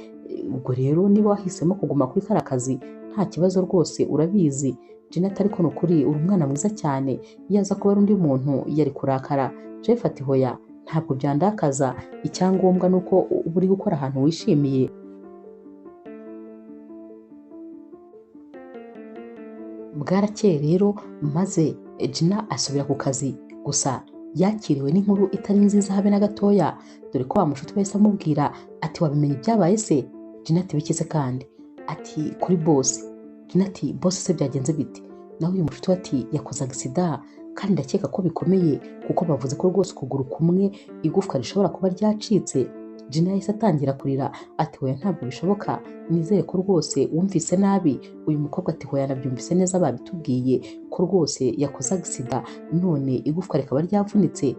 A: Ubwo rero niba wahisemo kuguma kuri kariya kazi nta kibazo rwose, urabizi. Gina ati ariko ni ukuri uri umwana mwiza cyane, iyo aza kuba ari undi muntu yari kurakara. Jeff ati hoya, ntabwo byandakaza, icyangombwa ni uko uba uri gukora ahantu wishimiye. Bwarakeye rero maze Gina asubira ku kazi, gusa yakiriwe n'inkuru itari nziza habe na gatoya, dore ko wa mushuti wese amubwira ati wabimenye ibyabaye se? Gina ati bikize kandi? Ati kuri boss. Gina ati boss se byagenze bite? Naho uyu mushuti ati yakoze accident kandi ndakeka ko bikomeye, kuko bavuze ko rwose ukuguru kumwe igufwa rishobora kuba ryacitse. Gina yahise atangira kurira ati hoya ntabwo bishoboka, nizere ko rwose wumvise nabi. Uyu mukobwa ati hoya nabyumvise neza, babitubwiye ko rwose yakoze accident none igufwa rikaba ryavunitse.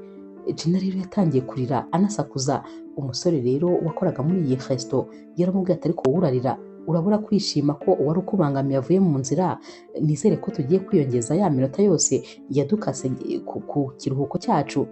A: Gina rero yatangiye kurira anasakuza. Umusore rero wakoraga muri iyi resto yaramubwiye ati ariko wowe urarira, urabura kwishima ko uwari ukubangamiye avuye mu nzira? Nizere ko tugiye kwiyongeza ya minota yose yadukase ku kiruhuko cyacu.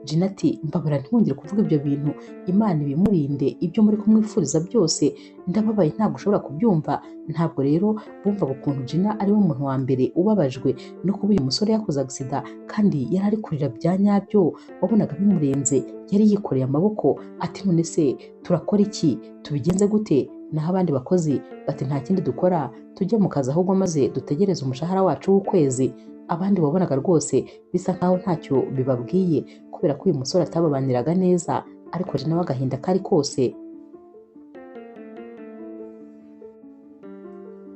A: Gina ati mbabara ntwongere kuvuga ibyo bintu, Imana ibimurinde, ibyo muri kumwifuriza byose ndababaye ntabwo ushobora kubyumva. Ntabwo rero bumvaga ukuntu Gina ari we muntu wa mbere ubabajwe no kuba uyu musore yakoze accident kandi yari ari kurira bya nyabyo, wabonaga bimurenze, yari yikoreye amaboko. Ati none se turakora iki, tubigenze gute? Naho abandi bakozi bati nta kindi dukora, tujye mu kazi ahubwo maze dutegereze umushahara wacu w'ukwezi. Abandi wabonaga rwose bisa nkaho ntacyo bibabwiye kubera ko uyu musore atababaniraga neza, ariko Gina we agahinda kari kose.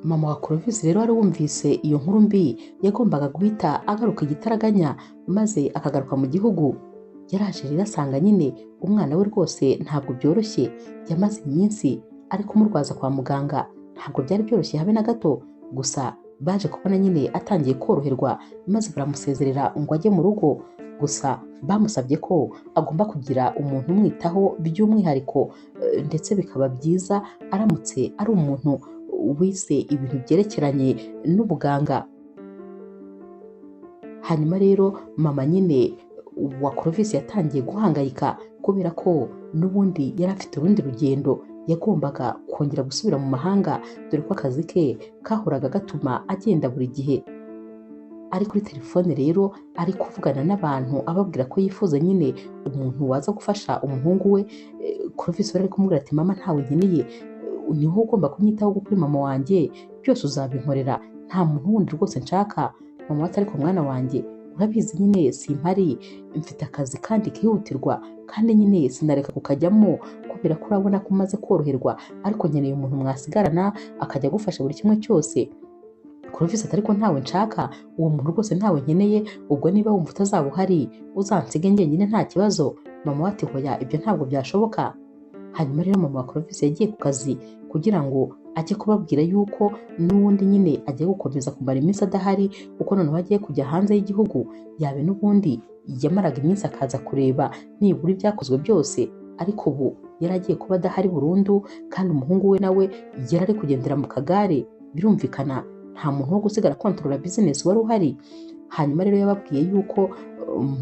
A: Mama wa Clovis rero wari wumvise iyo nkuru mbi yagombaga guhita agaruka igitaraganya maze akagaruka mu gihugu. Yaraje rero asanga nyine umwana we rwose ntabwo byoroshye, yamaze iminsi ari kumurwaza kwa muganga, ntabwo byari byoroshye habe na gato. Gusa baje kubona nyine atangiye koroherwa maze baramusezerera ngo ajye mu rugo. gusa bamusabye ko agomba kugira umuntu umwitaho by'umwihariko, ndetse bikaba byiza aramutse ari umuntu wize ibintu byerekeranye n'ubuganga. Hanyuma rero mama nyine wa Clovis yatangiye guhangayika kubera ko n'ubundi yari afite urundi rugendo yagombaga kongera gusubira mu mahanga, dore ko akazi ke kahoraga gatuma agenda buri gihe. Ari kuri telefone rero ari kuvugana n'abantu ababwira ko yifuza nyine umuntu waza gufasha umuhungu we. Clovis ari kumubwira ati mama ntawe nkeneye, ni wowe ugomba kunyitaho kuri mama wanjye, byose uzabinkorera, nta muntu wundi rwose nshaka. Mama we ati ariko mwana wanjye urabizi nyine simpari, mfite akazi kandi kihutirwa, kandi nyine sinareka kukajyamo kubera ko urabona ko umaze koroherwa, ariko nkeneye umuntu mwasigarana akajya agufasha buri kimwe cyose. Clovis ati ariko ntawe nshaka, uwo muntu rwose ntawe nkeneye, ubwo niba wumva utazaba uhari uzansige njyenyine nta kibazo. Mama we ati hoya ibyo ntabwo byashoboka. Hanyuma rero mama wa Clovis yagiye ku kazi kugira ngo ajye kubabwira yuko n'ubundi nyine agiye gukomeza kumara iminsi adahari, kuko noneho agiye kujya hanze y'igihugu. Yabe n'ubundi yamaraga iminsi akaza kureba nibura ibyakozwe byose, ariko ubu yari agiye kuba adahari burundu, kandi umuhungu we nawe yari ari kugendera mu kagare. Birumvikana nta muntu wo gusigara kontorora bizinesi wari uhari. Hanyuma rero yababwiye yuko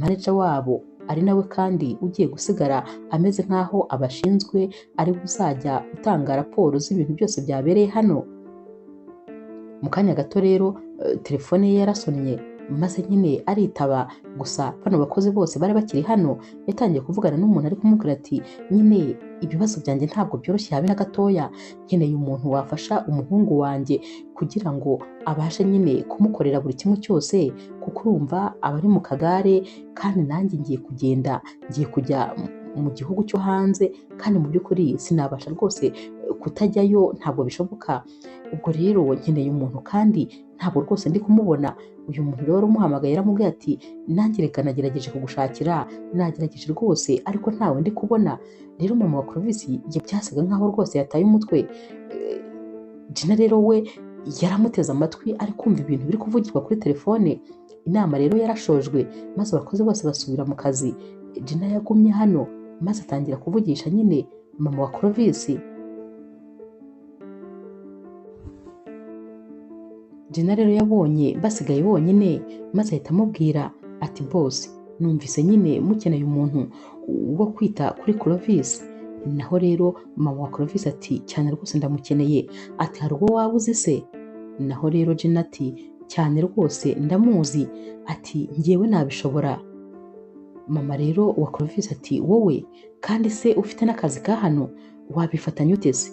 A: manager wabo ari nawe kandi ugiye gusigara ameze nk'aho abashinzwe, ari uzajya utanga raporo z'ibintu byose byabereye hano. Mu kanya gato rero telefone ye yarasonnye, maze nyine aritaba. Gusa bano bakozi bose bari bakiri hano. Yatangiye kuvugana n'umuntu ari kumubwira ati nyine ibibazo byanjye ntabwo byoroshye habe na gatoya, nkeneye umuntu wafasha umuhungu wanjye kugira ngo abashe nyine kumukorera buri kimwe cyose, kuko urumva aba ari mu kagare, kandi nanjye ngiye kugenda, ngiye kujya mu gihugu cyo hanze, kandi mu by'ukuri sinabasha rwose kutajyayo, ntabwo bishoboka. Ubwo rero nkeneye umuntu kandi ntabwo rwose ndi kumubona. Uyu muntu rero umuhamagaye yaramubwiye ati nanjye reka nagerageje kugushakira, nagerageje rwose ariko ntawe ndi kubona. Rero mama wa Clovis byasaga nkaho rwose yataye umutwe. Gina rero we yaramuteze amatwi ari kumva ibintu biri kuvugirwa kuri telefone. Inama rero yarashojwe, maze abakozi bose basubira mu kazi. Gina yagumye hano maze atangira kuvugisha nyine mama wa Clovis. Gina rero yabonye basigaye bonyine, maze ahita amubwira ati boss, numvise nyine mukeneye umuntu wo kwita kuri Clovis. Naho rero mama wa Clovis ati cyane rwose ndamukeneye. Ati hari uwo waba uzi se? Naho rero Gina ati cyane rwose ndamuzi. Ati njyewe nabishobora. Mama rero wa Clovis ati wowe kandi se ufite n'akazi ka hano, wabifatanya ute se?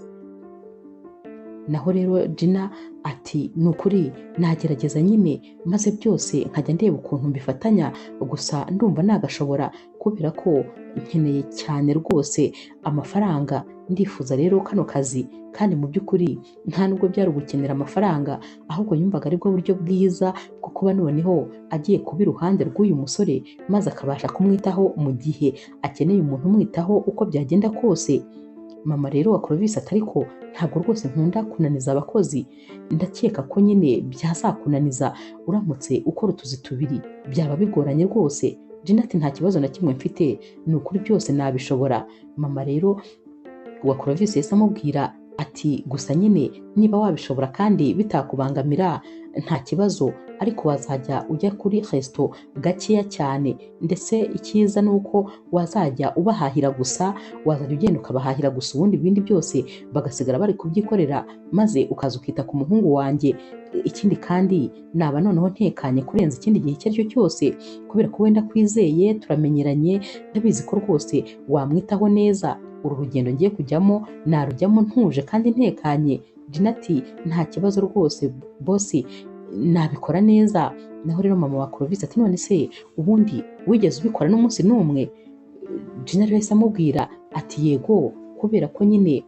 A: Naho rero Gina ati ni ukuri nagerageza nyine, maze byose nkajya ndeba ukuntu mbifatanya, gusa ndumva nagashobora kubera ko nkeneye cyane rwose amafaranga. Ndifuza rero kano kazi, kandi mu by'ukuri nta nubwo byari ugukenera amafaranga, ahubwo yumvaga aribwo buryo bwiza bwo kuba noneho agiye kuba iruhande rw'uyu musore, maze akabasha kumwitaho mu gihe akeneye umuntu umwitaho uko byagenda kose. Mama rero wa Clovis ati ariko ntabwo rwose nkunda kunaniza abakozi, ndakeka ko nyine byazakunaniza uramutse ukora utuzi tubiri, byaba bigoranye rwose. Gina ati nta kibazo na kimwe mfite, ni ukuri byose nabishobora. Mama rero wa Clovis yahise amubwira ati gusa nyine niba wabishobora kandi bitakubangamira nta kibazo, ariko wazajya ujya kuri resto gakeya cyane, ndetse icyiza ni uko wazajya ubahahira gusa, wazajya ugenda ukabahahira gusa, ubundi ibindi byose bagasigara bari kubyikorera, maze ukaza ukita ku muhungu wanjye. Ikindi kandi naba noneho ntekanye kurenza ikindi gihe icyo ari cyo cyose, kubera ko wenda kwizeye, turamenyeranye, ndabizi ko rwose wamwitaho neza. Uru rugendo ngiye kujyamo narujyamo ntuje kandi ntekanye. Gina ati nta kibazo rwose bosi, nabikora neza. Naho rero mama wa Clovis ati none se ubundi wigeze ubikora n'umunsi n'umwe? Gina rero yahise amubwira ati yego, kubera ko nyine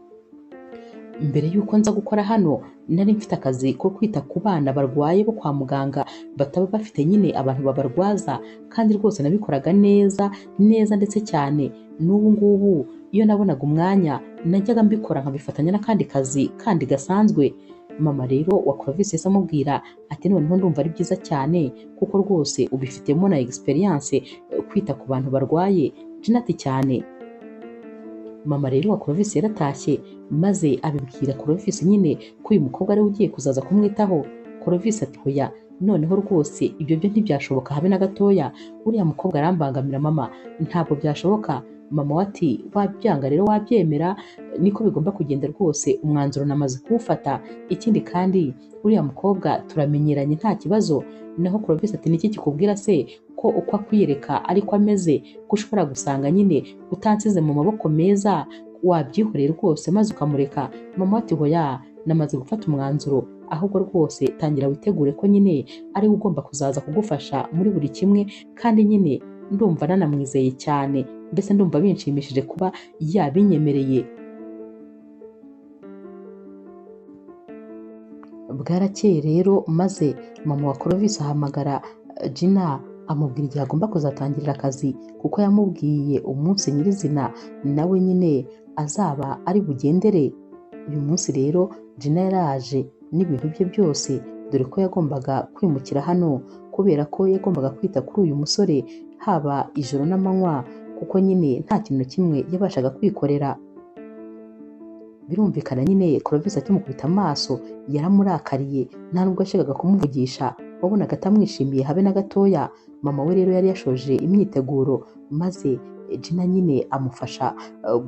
A: mbere y'uko nza gukora hano nari mfite akazi ko kwita ku bana barwaye bo kwa muganga, bataba bafite nyine abantu babarwaza, kandi rwose nabikoraga neza ndetse cyane. N'ubu ngubu iyo nabonaga umwanya najyaga mbikora nkabifatanya n'akandi kazi kandi gasanzwe. Mama rero wa Clovis yahise amubwira ati noneho ndumva ari byiza cyane kuko rwose ubifitemo na experience kwita ku bantu barwaye. Gina ati cyane. Mama rero wa Clovis yaratashye maze abibwira Clovis nyine ko uyu mukobwa ari we ugiye kuzaza kumwitaho. Clovis ati hoya, noneho rwose ibyo byo ntibyashoboka habe na gatoya, uriya mukobwa arambangamira mama, ntabwo byashoboka. Mama we ati wabyanga rero wabyemera, niko bigomba kugenda rwose, umwanzuro namaze kuwufata, ikindi kandi uriya mukobwa turamenyeranye nta kibazo. Naho Clovis ati niki kikubwira se ko uko akwiyereka ariko ameze, ko ushobora gusanga nyine utansize mu maboko meza, wabyihoreye rwose maze ukamureka. Mama ati hoya, namaze gufata umwanzuro, ahubwo rwose tangira witegure ko nyine ari we ugomba kuzaza kugufasha muri buri kimwe, kandi nyine ndumva nanamwizeye cyane, mbese ndumva binshimishije kuba yabinyemereye. Bwarakeye rero maze mama wa Clovis ahamagara Gina amubwira igihe agomba kuzatangirira akazi, kuko yamubwiye umunsi nyirizina nawe nyine azaba ari bugendere. Uyu munsi rero Gina yaraje n'ibintu bye byose, dore ko yagombaga kwimukira hano kubera ko yagombaga kwita kuri uyu musore haba ijoro n'amanywa, kuko nyine nta kintu kimwe yabashaga kwikorera. Birumvikana nyine Clovis akimukubita amaso yaramurakariye, nta nubwo yashakaga kumuvugisha, wabonaga atamwishimiye habe na gatoya. Mama we rero yari yashoje imyiteguro maze Gina nyine amufasha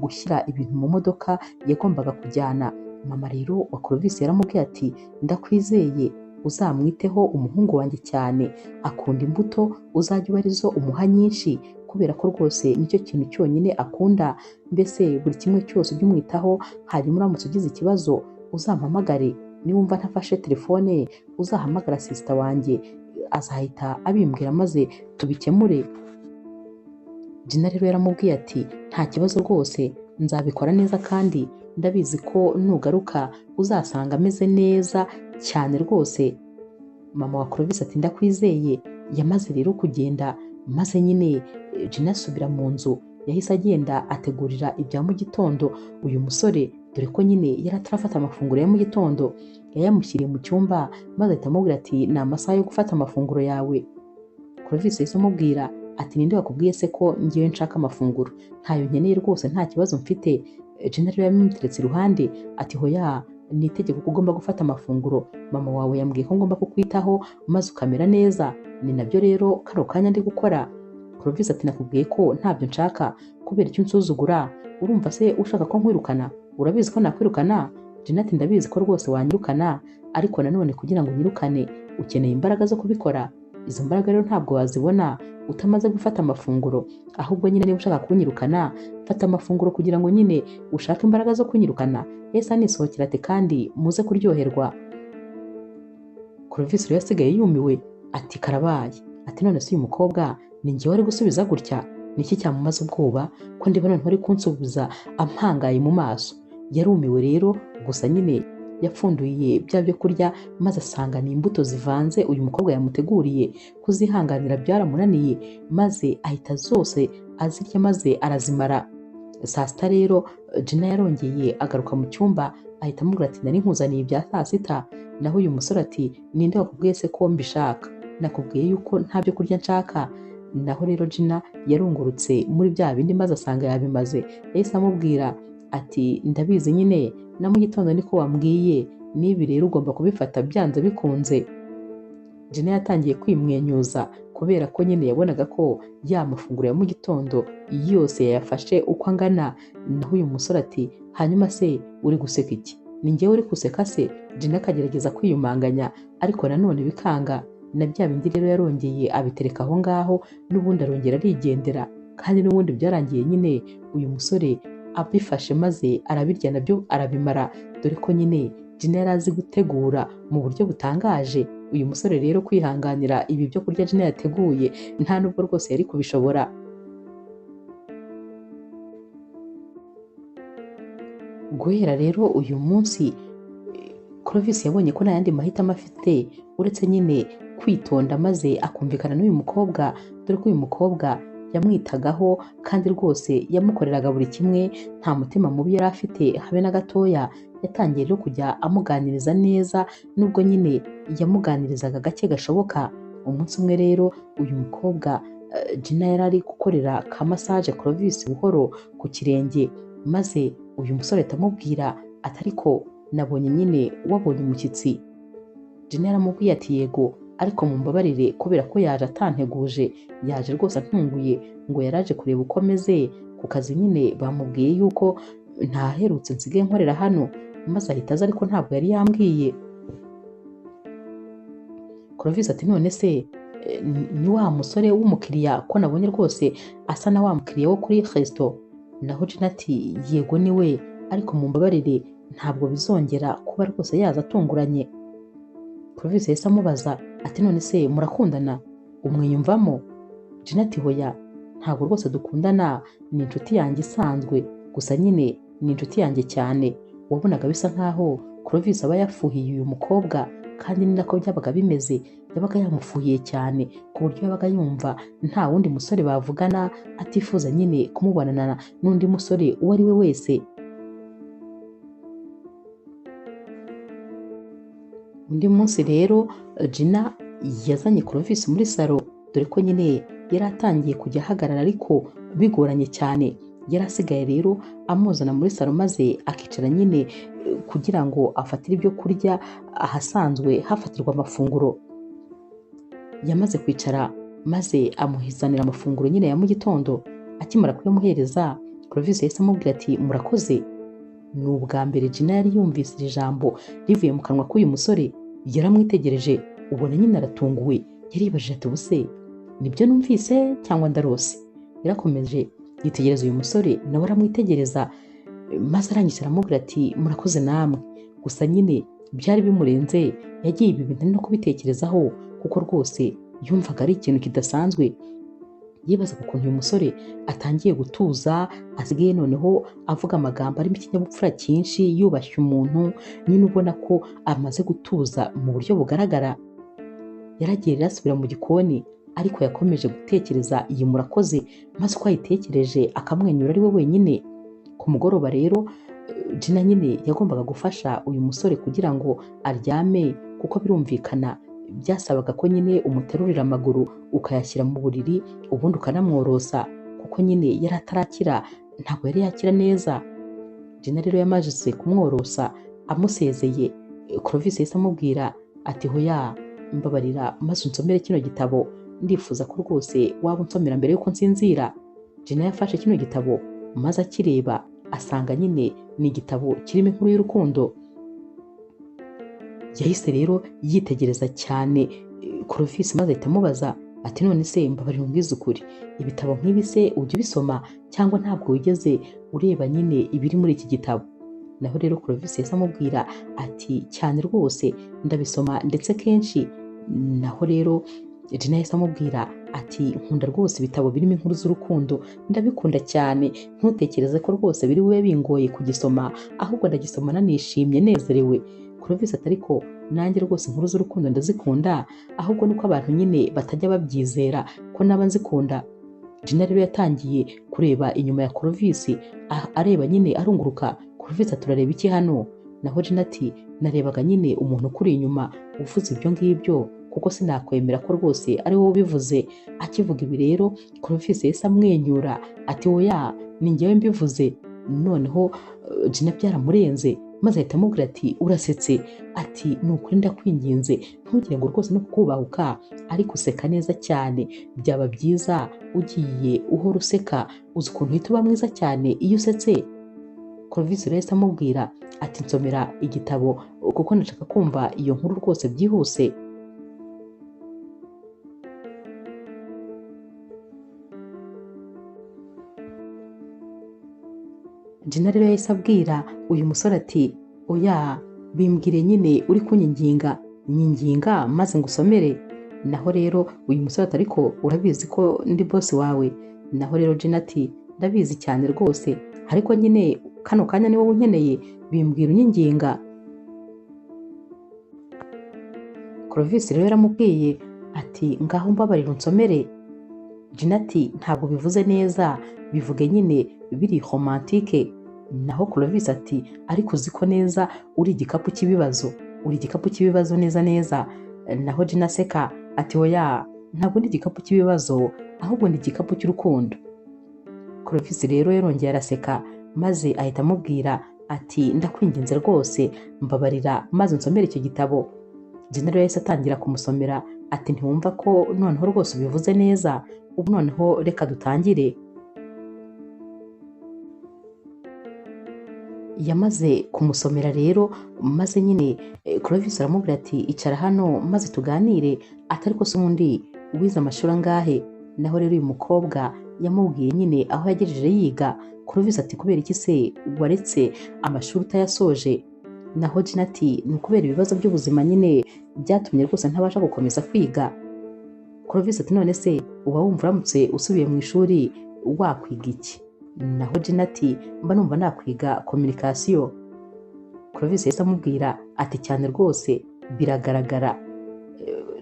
A: gushyira ibintu mu modoka yagombaga kujyana. Mama rero wa Clovis yaramubwiye ati ndakwizeye uzamwiteho umuhungu wanjye cyane, akunda imbuto, uzajya uba arizo umuha nyinshi, kubera ko rwose nicyo kintu cyonyine akunda, mbese buri kimwe cyose ujye umwitaho, hanyuma uramutse ugize ikibazo uzampamagare, niwumva ntafashe telefone uzahamagara sisita wanjye, azahita abimbwira maze tubikemure. Gina rero yaramubwiye ati nta kibazo rwose, nzabikora neza kandi ndabizi ko nugaruka uzasanga ameze neza cyane rwose. Mama wa Clovis ati ndakwizeye. Yamaze rero kugenda maze nyine Gina asubira mu nzu, yahise agenda ategurira ibya mu gitondo uyu musore, dore ko nyine yari atarafata amafunguro ya mu gitondo. Yayamushyiriye mu cyumba maze ahita amubwira ati ni amasaha yo gufata amafunguro yawe. Clovis yahise amubwira ati ninde wakubwiye se ko ngiye nshaka amafunguro? Ntayo nkeneye rwose, nta kibazo mfite. Gina rero yamuteretse iruhande ati hoya, ni itegeko ko ugomba gufata amafunguro, mama wawe yambwiye ko ngomba kukwitaho maze ukamera neza, ni nabyo rero kano kanya ndi gukora. Clovis ati nakubwiye ko ntabyo nshaka, kubera icyo unsuzugura? Urumva se ushaka ko nkwirukana? Urabizi ko nakwirukana? Gina ati ndabizi ko rwose wanyirukana, ariko nanone kugira ngo unyirukane ukeneye imbaraga zo kubikora. Izo mbaraga rero ntabwo wazibona utamaze gufata amafunguro, ahubwo nyine niba ushaka kunyirukana fata amafunguro kugira ngo nyine ushake imbaraga zo kunyirukana. Ese anisohokera ati kandi muze kuryoherwa. Clovis rero yasigaye yumiwe ati karabaye, ati none se uyu mukobwa ni njye wari gusubiza gutya? Niki cyamumaze ubwoba ko ndeba none wari kunsubiza ampangaye mu maso? Yarumiwe rero, gusa nyine yapfunduye bya byo kurya maze asanga ni imbuto zivanze uyu mukobwa yamuteguriye. Kuzihanganira byaramunaniye maze ahita zose azirya maze arazimara. Saa sita rero Gina yarongeye agaruka mu cyumba ahita amubwira ati nari nkuzaniye ibya saa sita. Naho uyu musore ati ninde wakubwiye se ko mbishaka? Nakubwiye yuko nta byo kurya nshaka. Naho rero Gina yarungurutse muri bya bindi maze asanga yabimaze. Yahise amubwira ati ndabizi nyine na mu gitondo niko wambwiye, n'ibi rero ugomba kubifata byanze bikunze. Gina yatangiye kwimwenyuza kubera ko nyine yabonaga ko ya mafunguro ya mu gitondo yose yayafashe uko angana. Naho uyu musore ati hanyuma se uri guseka iki? Ni njyewe uri guseka se? Gina akagerageza kwiyumanganya ariko nanone bikanga. Na bya bindi rero yarongeye abitereka aho ngaho, n'ubundi arongera arigendera, kandi n'ubundi byarangiye nyine uyu musore abifashe maze arabirya nabyo arabimara, dore ko nyine Gina yari azi gutegura mu buryo butangaje. Uyu musore rero kwihanganira ibi byo kurya Gina yateguye nta nubwo rwose yari kubishobora. Guhera rero uyu munsi Clovis yabonye ko nta yandi mahitamo afite uretse nyine kwitonda maze akumvikana n'uyu mukobwa, dore ko uyu mukobwa yamwitagaho kandi rwose yamukoreraga buri kimwe, nta mutima mubi yari afite habe na gatoya. Yatangiye rero kujya amuganiriza neza nubwo nyine yamuganirizaga gake gashoboka. Umunsi umwe rero uyu mukobwa Gina yari ari gukorera ka massage Clovis buhoro ku kirenge, maze uyu musore ahita amubwira ati ariko nabonye nyine wabonye umushyitsi. Gina yaramubwiye ati yego, ariko mumbabarire kubera ko yaje atanteguje, yaje rwose antunguye ngo yaraje kureba uko ameze ku kazi, nyine bamubwiye yuko ntaherutse nsigaye nkorera hano, maze ahita aza ariko ntabwo yari yambwiye. Clovis ati none se ni wa musore w'umukiriya ko nabonye rwose asa na wa mukiriya wo kuri resto? Naho Gina ati yego ni we, ariko mumbabarire ntabwo bizongera kuba rwose yaza atunguranye. Clovis yahise amubaza ati none se murakundana, umwiyumvamo? Gina ati hoya, ntabwo rwose dukundana, ni inshuti yanjye isanzwe, gusa nyine ni inshuti yanjye cyane. Wabonaga bisa nkaho Clovis aba yafuhiye uyu mukobwa, kandi ni nako byabaga bimeze, yabaga yamufuhiye cyane ku buryo yabaga yumva nta wundi musore bavugana atifuza nyine kumubonana n'undi musore uwo ari we wese. Undi munsi rero Gina yazanye Clovis muri salo, dore ko nyine yari atangiye kujya ahagarara ariko bigoranye cyane. Yari asigaye rero amuzana muri salo maze akicara nyine kugira ngo afatire ibyo kurya ahasanzwe hafatirwa amafunguro. Yamaze kwicara maze amuhizanira amafunguro nyine ya mu gitondo. Akimara kuyamuhereza, Clovis yahise amubwira ati murakoze. Ni ubwa mbere Gina yari yumvise iri jambo rivuye mu kanwa k'uyu musore. Yaramwitegereje, ubona nyine aratunguwe, yaribajije ati ubuse nibyo numvise cyangwa ndarose? Yarakomeje yitegereza uyu musore, nawe aramwitegereza, maze arangije aramubwira ati murakoze namwe. Gusa nyine byari bimurenze, yagiye ibi bintu no kubitekerezaho kuko rwose yumvaga ari ikintu kidasanzwe. Yibazaga ukuntu uyu musore atangiye gutuza, asigaye noneho avuga amagambo arimo ikinyabupfura cyinshi, yubashye umuntu, nyine ubona ko amaze gutuza mu buryo bugaragara. Yaragiye rero asubira mu gikoni, ariko yakomeje gutekereza iyi murakoze, maze uko ayitekereje akamwenyura ari we wenyine. Ku mugoroba rero Gina nyine yagombaga gufasha uyu musore kugira ngo aryame, kuko birumvikana byasabaga ko nyine umuterurira amaguru ukayashyira mu buriri, ubundi ukanamworosa, kuko nyine yari atarakira, ntabwo yari yakira neza. Gina rero yamaze kumworosa, amusezeye, Clovis yahise amubwira ati hoya, mbabarira maze unsomere kino gitabo, ndifuza ko rwose waba unsomera mbere yuko nsinzira. Gina yafashe kino gitabo maze akireba asanga nyine ni igitabo kirimo inkuru y'urukundo. Yahise rero yitegereza cyane Clovis maze ahita amubaza ati none se mbabarira umbwize ukuri, ibitabo nk'ibi se ujya ubisoma cyangwa ntabwo wigeze ureba nyine ibiri muri iki gitabo? Naho rero Clovis yahise amubwira ati cyane rwose ndabisoma ndetse kenshi. Naho rero Gina yahise amubwira ati nkunda rwose ibitabo birimo inkuru z'urukundo, ndabikunda cyane, ntutekereze ko rwose biri bube bingoye kugisoma, ahubwo ndagisoma nanishimye nezerewe. Clovis ati ariko nanjye rwose inkuru z'urukundo ndazikunda, ahubwo nuko abantu nyine batajya babyizera ko naba nzikunda. Gina rero yatangiye kureba inyuma ya Clovis, areba nyine arunguruka. Clovis ati urareba iki hano? Naho Gina ati narebaga nyine umuntu ukuri inyuma uvuze ibyo ngibyo, kuko sinakwemera ko rwose ari wowe ubivuze. Akivuga ibi rero Clovis yahise amwenyura ati oya, ni njyewe mbivuze. Noneho Gina byaramurenze, maze ahita amubwira ati urasetse, ati ni ukuri ndakwinginze ntugire ngo rwose no kukubahuka, ariko useka neza cyane, byaba byiza ugiye uhora useka, uzi ukuntu uhita uba mwiza cyane iyo usetse. Clovis rero yahise amubwira ati nsomera igitabo kuko ndashaka kumva iyo nkuru rwose byihuse. Gina rero yahise abwira uyu musore ati oya, bimbwire nyine uri kunyinginga, nyinginga maze ngusomere. Naho rero uyu musore ati ariko urabizi ko ndi boss wawe? Naho rero Gina ati ndabizi cyane rwose, ariko nyine kano kanya ni wowe unkeneye, bimbwira unyinginga. Clovis rero yaramubwiye ati ngaho mbabarira unsomere. Gina ati ntabwo bivuze neza, bivuge nyine biri romantike. Naho Clovis ati ariko uzi ko neza uri igikapu cy'ibibazo, uri igikapu cy'ibibazo neza neza. Naho Gina aseka ati oya, ntabwo ndi igikapu cy'ibibazo, ahubwo ndi igikapu cy'urukundo. Clovis rero yarongeye araseka maze ahita amubwira ati ndakwinginze rwose mbabarira maze unsomere icyo gitabo. Gina rero yahise atangira kumusomera ati ntiwumva ko noneho rwose ubivuze neza, ubu noneho reka dutangire. Yamaze kumusomera rero maze nyine Clovis aramubwira ati icara hano maze tuganire, atari ko se ubundi wize amashuri angahe? Naho rero uyu mukobwa yamubwiye nyine aho yagejeje yiga. Clovis ati kubera iki se waretse amashuri utayasoje? Naho Gina ati ni ukubera ibibazo by'ubuzima nyine byatumye rwose ntabasha gukomeza kwiga. Clovis ati none se uba wumva uramutse usubiye mu ishuri wakwiga iki? Naho Gina ati mba numva nakwiga communication. Clovis yahise amubwira ati cyane rwose biragaragara.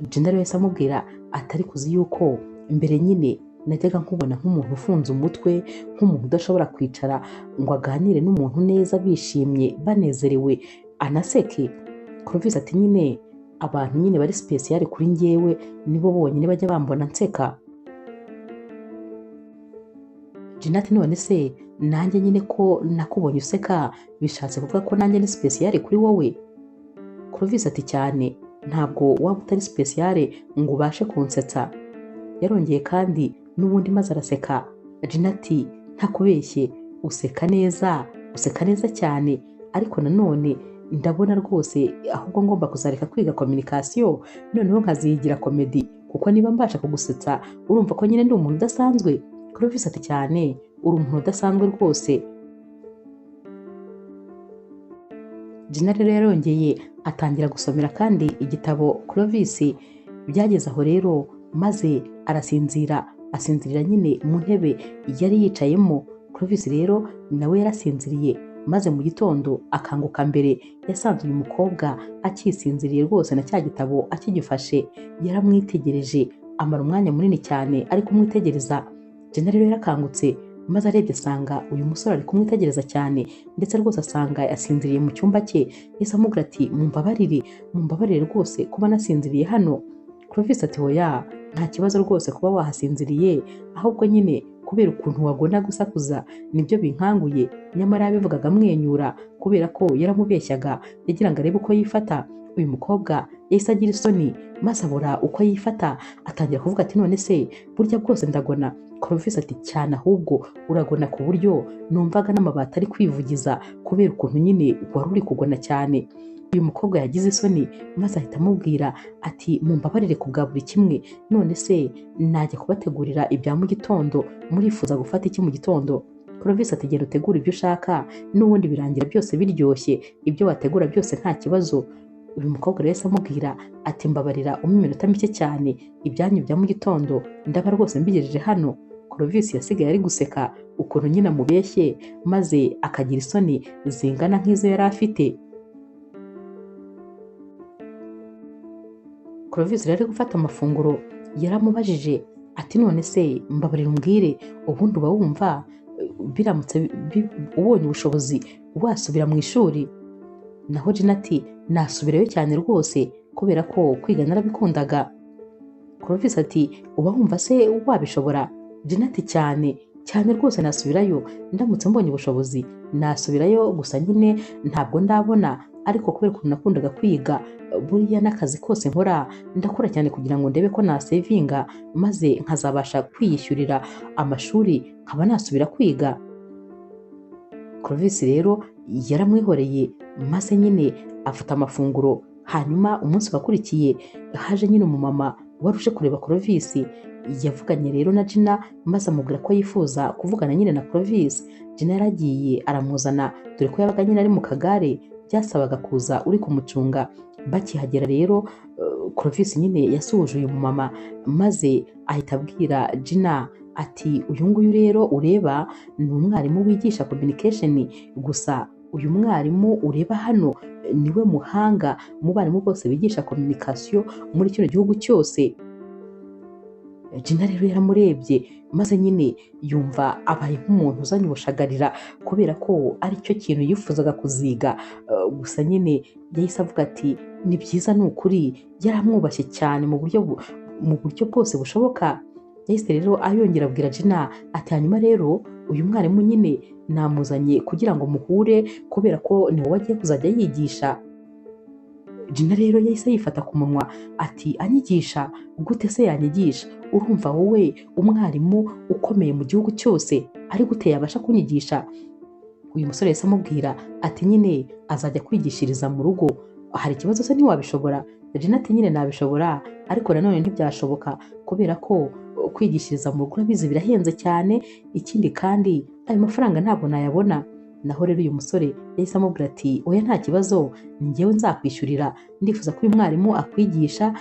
A: Gina rero yahise amubwira atari kuzi yuko mbere nyine najyaga nkubona nk'umuntu ufunze umutwe, nk'umuntu udashobora kwicara ngo aganire n'umuntu neza bishimye banezerewe anaseke. Clovis ati nyine abantu nyine bari special kuri njyewe nibo bonyine bajya bambona nseka. Gina ati none se nanjye nyine ko nakubonye useka bishatse kuvuga ko nanjye ni special kuri wowe? Clovis ati cyane, ntabwo waba utari special ngo ubashe kunsetsa. Yarongeye kandi n'ubundi maze araseka. Gina ati ntakubeshye useka neza, useka neza cyane, ariko nanone ndabona rwose ahubwo ngomba kuzareka kwiga communication noneho nkazigira comedy, kuko niba mbasha kugusetsa urumva ko nyine ndi umuntu udasanzwe. Clovis ati cyane uri umuntu udasanzwe rwose. Gina rero yarongeye atangira gusomera kandi igitabo Clovis. Byageze aho rero maze arasinzira, asinzirira nyine mu ntebe yari yicayemo. Clovis rero nawe yarasinziriye maze mu gitondo akanguka mbere yasanze uyu mukobwa akisinziriye rwose na cya gitabo akigifashe. Yaramwitegereje amara umwanya munini cyane ari kumwitegereza. Gina rero yarakangutse maze arebye asanga uyu musore ari kumwitegereza cyane, ndetse rwose asanga yasinziriye mu cyumba cye. Yahise amubwira ati mumbabarire rwose kuba nasinziriye hano. Clovis ati oya, nta kibazo rwose kuba wahasinziriye, ahubwo nyine kubera ukuntu wagona gusakuza nibyo binkanguye. Nyamara yabivugaga amwenyura kubera ko yaramubeshyaga yagira ngo arebe uko yifata. Uyu mukobwa yahise agira isoni maze abura uko yifata, atangira kuvuga ati none se burya bwose ndagona? Clovis ati cyane ahubwo uragona ku buryo numvaga n'amabati ari kwivugiza kubera ukuntu nyine wari uri kugona cyane. Uyu mukobwa yagize isoni maze ahita amubwira ati mumbabarire ku bwa buri kimwe, none se najya kubategurira ibya mu gitondo, murifuza gufata iki mu gitondo? Clovis ati genda utegura ibyo ushaka, n'ubundi birangira byose biryoshye, ibyo wategura byose nta kibazo. Uyu mukobwa rero yahise amubwira ati mbabarira umpe iminota mike cyane, ibyanyu bya mu gitondo ndaba rwose mbigejeje hano. Clovis yasigaye ari guseka ukuntu nyine amubeshye maze akagira isoni zingana nk'izo yari afite. Clovis rero ari gufata amafunguro yaramubajije ati none se mbabarira umbwire ubundi uba wumva biramutse ubonye ubushobozi wasubira mu ishuri? Naho Gina ati nasubirayo cyane rwose kubera ko kwiga narabikundaga. Clovis ati uba wumva se wabishobora? Gina ati cyane rwose nasubirayo, ndamutse mbonye ubushobozi nasubirayo, gusa nyine ntabwo ndabona, ariko kubera ukuntu nakundaga kwiga buriya n'akazi kose nkora ndakora cyane kugira ngo ndebe ko nasevinga maze nkazabasha kwiyishyurira amashuri nkaba nasubira kwiga. Clovis rero yaramwihoreye maze nyine afata amafunguro. Hanyuma umunsi wakurikiye haje nyine umumama wari uje kureba Clovis. Yavuganye rero na Gina maze amubwira ko yifuza kuvugana nyine na Clovis. Gina yaragiye aramuzana dore ko yabaga nyine ari mu kagare byasabaga kuza uri kumucunga. Bakihagera rero Clovis nyine yasuhuje uyu mumama maze ahita abwira Gina ati uyu nguyu rero ureba ni umwarimu wigisha communication, gusa uyu mwarimu ureba hano niwe muhanga mu barimu bose bigisha communication muri kino gihugu cyose. Gina rero yaramurebye maze nyine yumva abaye nk'umuntu uzanye ubushagarira kubera ko ari cyo kintu yifuzaga kuziga. Gusa nyine yahise avuga ati ni byiza, ni ukuri. Yaramwubashye cyane mu buryo bwose bushoboka. Yahise rero ayongera abwira Gina ati hanyuma rero uyu mwarimu nyine namuzanye kugira ngo muhure kubera ko ni wowe agiye kuzajya yigisha. Gina rero yahise yifata ku munwa ati anyigisha gute se yanyigisha? Urumva wowe umwarimu ukomeye mu gihugu cyose ari gute yabasha kunyigisha? Uyu musore yahise amubwira ati nyine azajya kwigishiriza mu rugo. Hari ikibazo se ntiwabishobora? Gina ati nyine nabishobora ariko nanone ntibyashoboka kubera ko kwigishiriza mu rugo urabizi birahenze cyane, ikindi kandi ayo mafaranga ntabwo nayabona. Naho rero uyu musore yahise amubwira ati oya nta kibazo, njyewe nzakwishyurira, ndifuza ko uyu mwarimu akwigisha,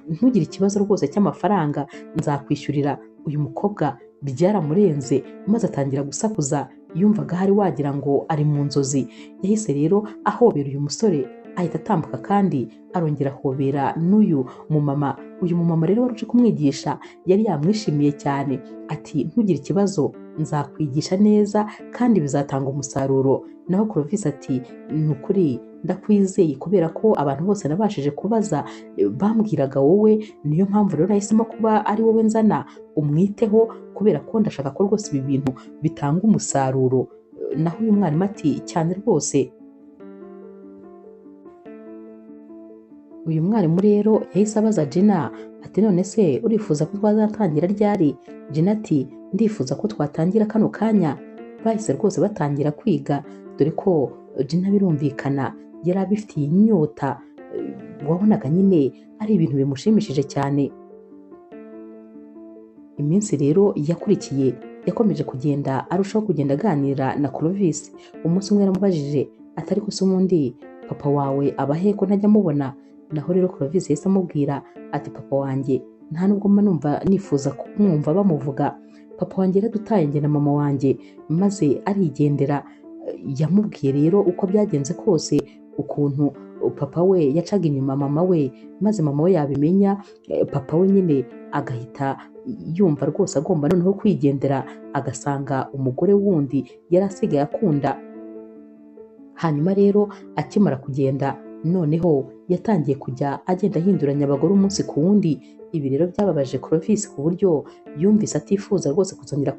A: ntugire ikibazo rwose cy'amafaranga, nzakwishyurira. Uyu mukobwa byaramurenze maze atangira gusakuza, yumvaga hari wagira ngo ari mu nzozi. Yahise rero ahobera uyu musore ahita atambuka kandi arongera ahobera n'uyu mumama. Uyu mumama rero wari uje kumwigisha yari yamwishimiye cyane ati ntugire ikibazo, nzakwigisha neza kandi bizatanga umusaruro. Naho Clovis ati ni ukuri ndakwizeye kubera ko abantu bose nabashije kubaza bambwiraga wowe, niyo mpamvu rero nahisemo kuba ari wowe nzana umwiteho kubera ko ndashaka ko rwose ibi bintu bitanga umusaruro. Naho uyu mwarimu ati cyane rwose. Uyu mwarimu rero yahise abaza Gina ati none se urifuza ko twazatangira ryari? Gina ati ndifuza ko twatangira kano kanya. Bahise rwose batangira kwiga dore ko Gina birumvikana yari abifitiye inyota. Wabonaga nyine ari ibintu bimushimishije cyane. Iminsi rero yakurikiye yakomeje kugenda arushaho kugenda aganira na Clovis. Umunsi umwe yaramubajije ati ariko se ubundi papa wawe abahe ko ntajya amubona? Naho rero Clovis yahise amubwira ati papa wanjye nta nubwo mba numva nifuza kumwumva bamuvuga. Papa wanjye yaradutaye njye na mama wanjye maze arigendera. Yamubwiye rero uko byagenze kose, ukuntu papa we yacaga inyuma mama we, maze mama we yabimenya, papa we nyine agahita yumva rwose agomba noneho kwigendera agasanga umugore wundi yari asigaye akunda. Hanyuma rero akimara kugenda noneho yatangiye kujya agenda ahinduranya abagore umunsi ku wundi. Ibi rero byababaje Clovis ku buryo yumvise atifuza rwose kuzongera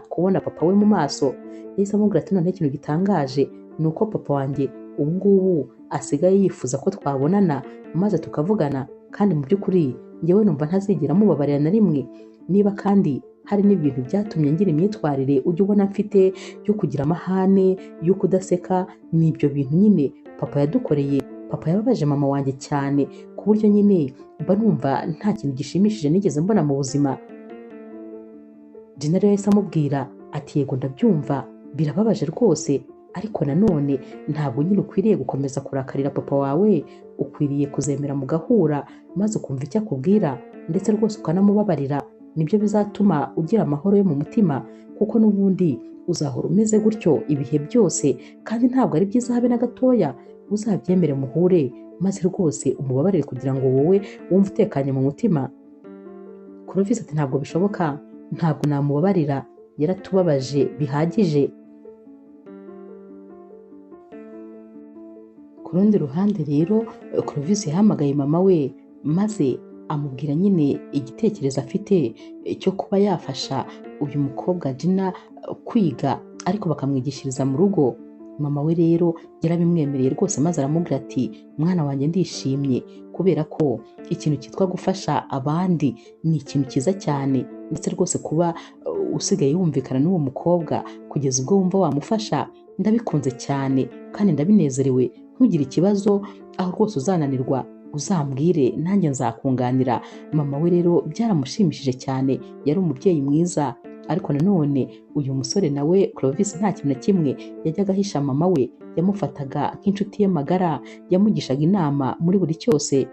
A: kubona papa we mu maso. Yahise amubwira ati none ikintu gitangaje ni uko papa wanjye ubu ngubu asigaye yifuza ko twabonana maze tukavugana, kandi mu by'ukuri njyewe numva ntazigera mubabarira na rimwe. Niba kandi hari n'ibintu byatumye ngira imyitwarire ujya ubona mfite yo kugira amahane, yo kudaseka, ni ibyo bintu nyine papa yadukoreye. Papa yababaje mama wanjye cyane ku buryo nyine mba numva nta kintu gishimishije nigeze mbona mu buzima. Gina rero yahise amubwira ati yego ndabyumva birababaje rwose, ariko nanone ntabwo nyine ukwiriye gukomeza kurakarira papa wawe, ukwiriye kuzemera mugahura maze ukumva icyo akubwira ndetse rwose ukanamubabarira. Nibyo bizatuma ugira amahoro yo mu mutima, kuko n'ubundi uzahora umeze gutyo ibihe byose kandi ntabwo ari byiza habe na gatoya. Uzabyemere muhure maze rwose umubabarire kugira ngo wowe wumve utekanye mu mutima. Clovis ati ntabwo bishoboka, ntabwo namubabarira, yaratubabaje bihagije. Ku rundi ruhande rero Clovis yahamagaye mama we maze amubwira nyine igitekerezo afite cyo kuba yafasha uyu mukobwa Gina kwiga ariko bakamwigishiriza mu rugo. Mama we rero yarabimwemereye rwose maze aramubwira ati mwana wanjye ndishimye kubera ko ikintu cyitwa gufasha abandi ni ikintu cyiza cyane, ndetse rwose kuba usigaye wumvikana n'uwo mukobwa kugeza ubwo wumva wamufasha ndabikunze cyane kandi ndabinezerewe. Ntugire ikibazo, aho rwose uzananirwa uzambwire nanjye nzakunganira. Mama we rero byaramushimishije cyane, yari umubyeyi mwiza. Ariko nanone uyu musore nawe Clovis nta kintu na kimwe yajyaga ahisha mama we, yamufataga nk'inshuti ye magara, yamugishaga inama muri buri cyose.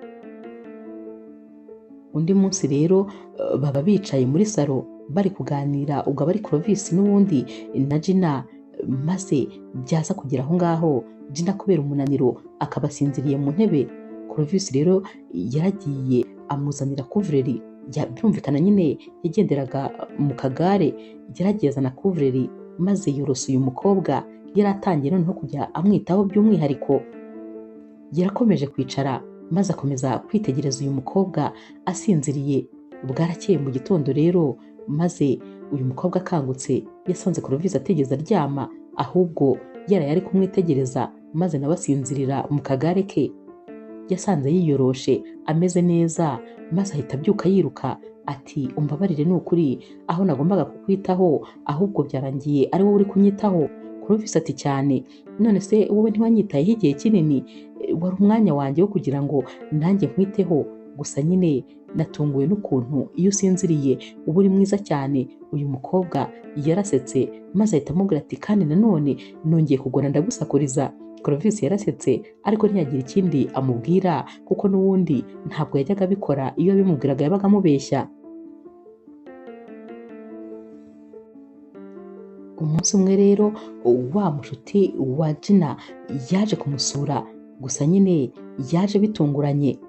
A: Undi munsi rero baba bicaye muri salo bari kuganira, ubwo bari Clovis n'ubundi na Gina, maze byaza kugera aho ngaho Gina kubera umunaniro akabasinziriye mu ntebe. Clovis rero yaragiye amuzanira kuvureri birumvikana nyine yagenderaga mu kagare, gerageza na kuvureri, maze yorosa uyu mukobwa yari atangiye noneho kujya amwitaho by'umwihariko. Yarakomeje kwicara maze akomeza kwitegereza uyu mukobwa asinziriye. Bwarakeye mu gitondo rero, maze uyu mukobwa akangutse yasanze Clovis atigeze aryama, ahubwo yaraye ari kumwitegereza, maze nawe asinzirira mu kagare ke. Yasanze yiyoroshe ameze neza, maze ahita abyuka yiruka ati umbabarire, ni ukuri aho nagombaga kukwitaho ahubwo byarangiye ari wowe uri kunyitaho. Clovis ati cyane, none se wowe ntiwanyitayeho igihe kinini? Wari umwanya wanjye wo kugira ngo nanjye nkwiteho, gusa nyine natunguwe n'ukuntu iyo usinziriye uba uri mwiza cyane. Uyu mukobwa yarasetse maze ahita amubwira ati kandi nanone nongeye kugona ndagusakuriza. Clovis yarasetse ariko ntiyagira ikindi amubwira, kuko n'ubundi ntabwo yajyaga abikora, iyo abimubwiraga yabaga amubeshya. Umunsi umwe rero wa mushuti wa Gina yaje kumusura, gusa nyine yaje bitunguranye.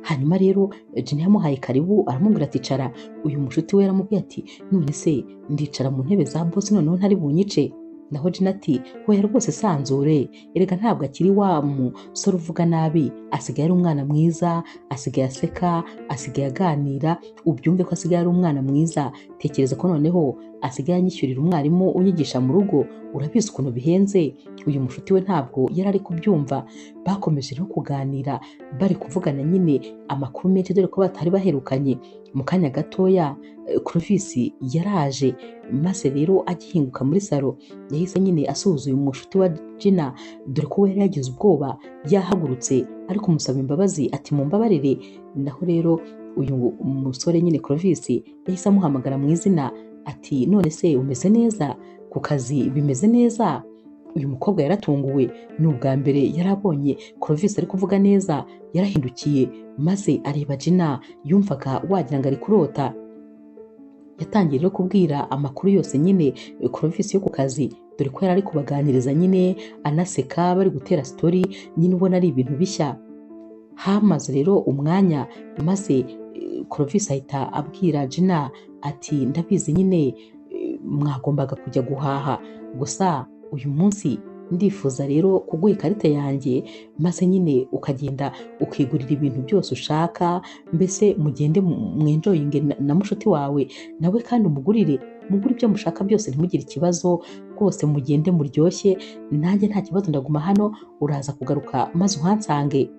A: Hanyuma rero Gina yamuhaye karibu, aramubwira ati cara. Uyu mushuti we yaramubwiye ati none se ndicara mu ntebe za boss noneho ntari bunyice? Naho Gina ati hoya rwose sanzure, erega ntabwo akiri wa musore uvuga nabi, asigaye ari umwana mwiza, asigaye aseka, asigaye aganira, ubyumve ko asigaye ari umwana mwiza. Tekereza ko noneho asigaye anyishyurira umwarimu unyigisha mu rugo, urabizi ukuntu bihenze. Uyu mushuti we ntabwo yari ari kubyumva. Bakomeje no kuganira bari kuvugana nyine amakuru menshi, dore ko batari baherukanye. Mu kanya gatoya Clovis yaraje, maze rero agihinguka muri salo yahise nyine asuhuza uyu mushuti wa Gina, dore ko we yari yagize ubwoba. Yahagurutse ari kumusaba imbabazi ati mumbabarire. Naho rero uyu musore nyine Clovis yahise amuhamagara mu izina ati none se umeze neza? Ku kazi bimeze neza? Uyu mukobwa yaratunguwe, ni ubwa mbere yari abonye Clovis ari kuvuga neza. Yarahindukiye maze areba Gina, yumvaga wagira ngo ari kurota. Yatangiye rero kubwira amakuru yose nyine Clovis yo ku kazi, dore ko yari ari kubaganiriza nyine anaseka, bari gutera story nyine ubona ari ibintu bishya. Hamaze rero umwanya, maze Clovis ahita abwira Gina ati ndabizi nyine mwagombaga kujya guhaha, gusa uyu munsi ndifuza rero kuguha ikarita yanjye, maze nyine ukagenda ukigurira ibintu byose ushaka, mbese mugende mwenjoyinge na mushuti wawe nawe, kandi mugure ibyo mushaka byose, ntimugire ikibazo rwose, mugende muryoshye, nanjye nta kibazo ndaguma hano, uraza kugaruka maze uhansange.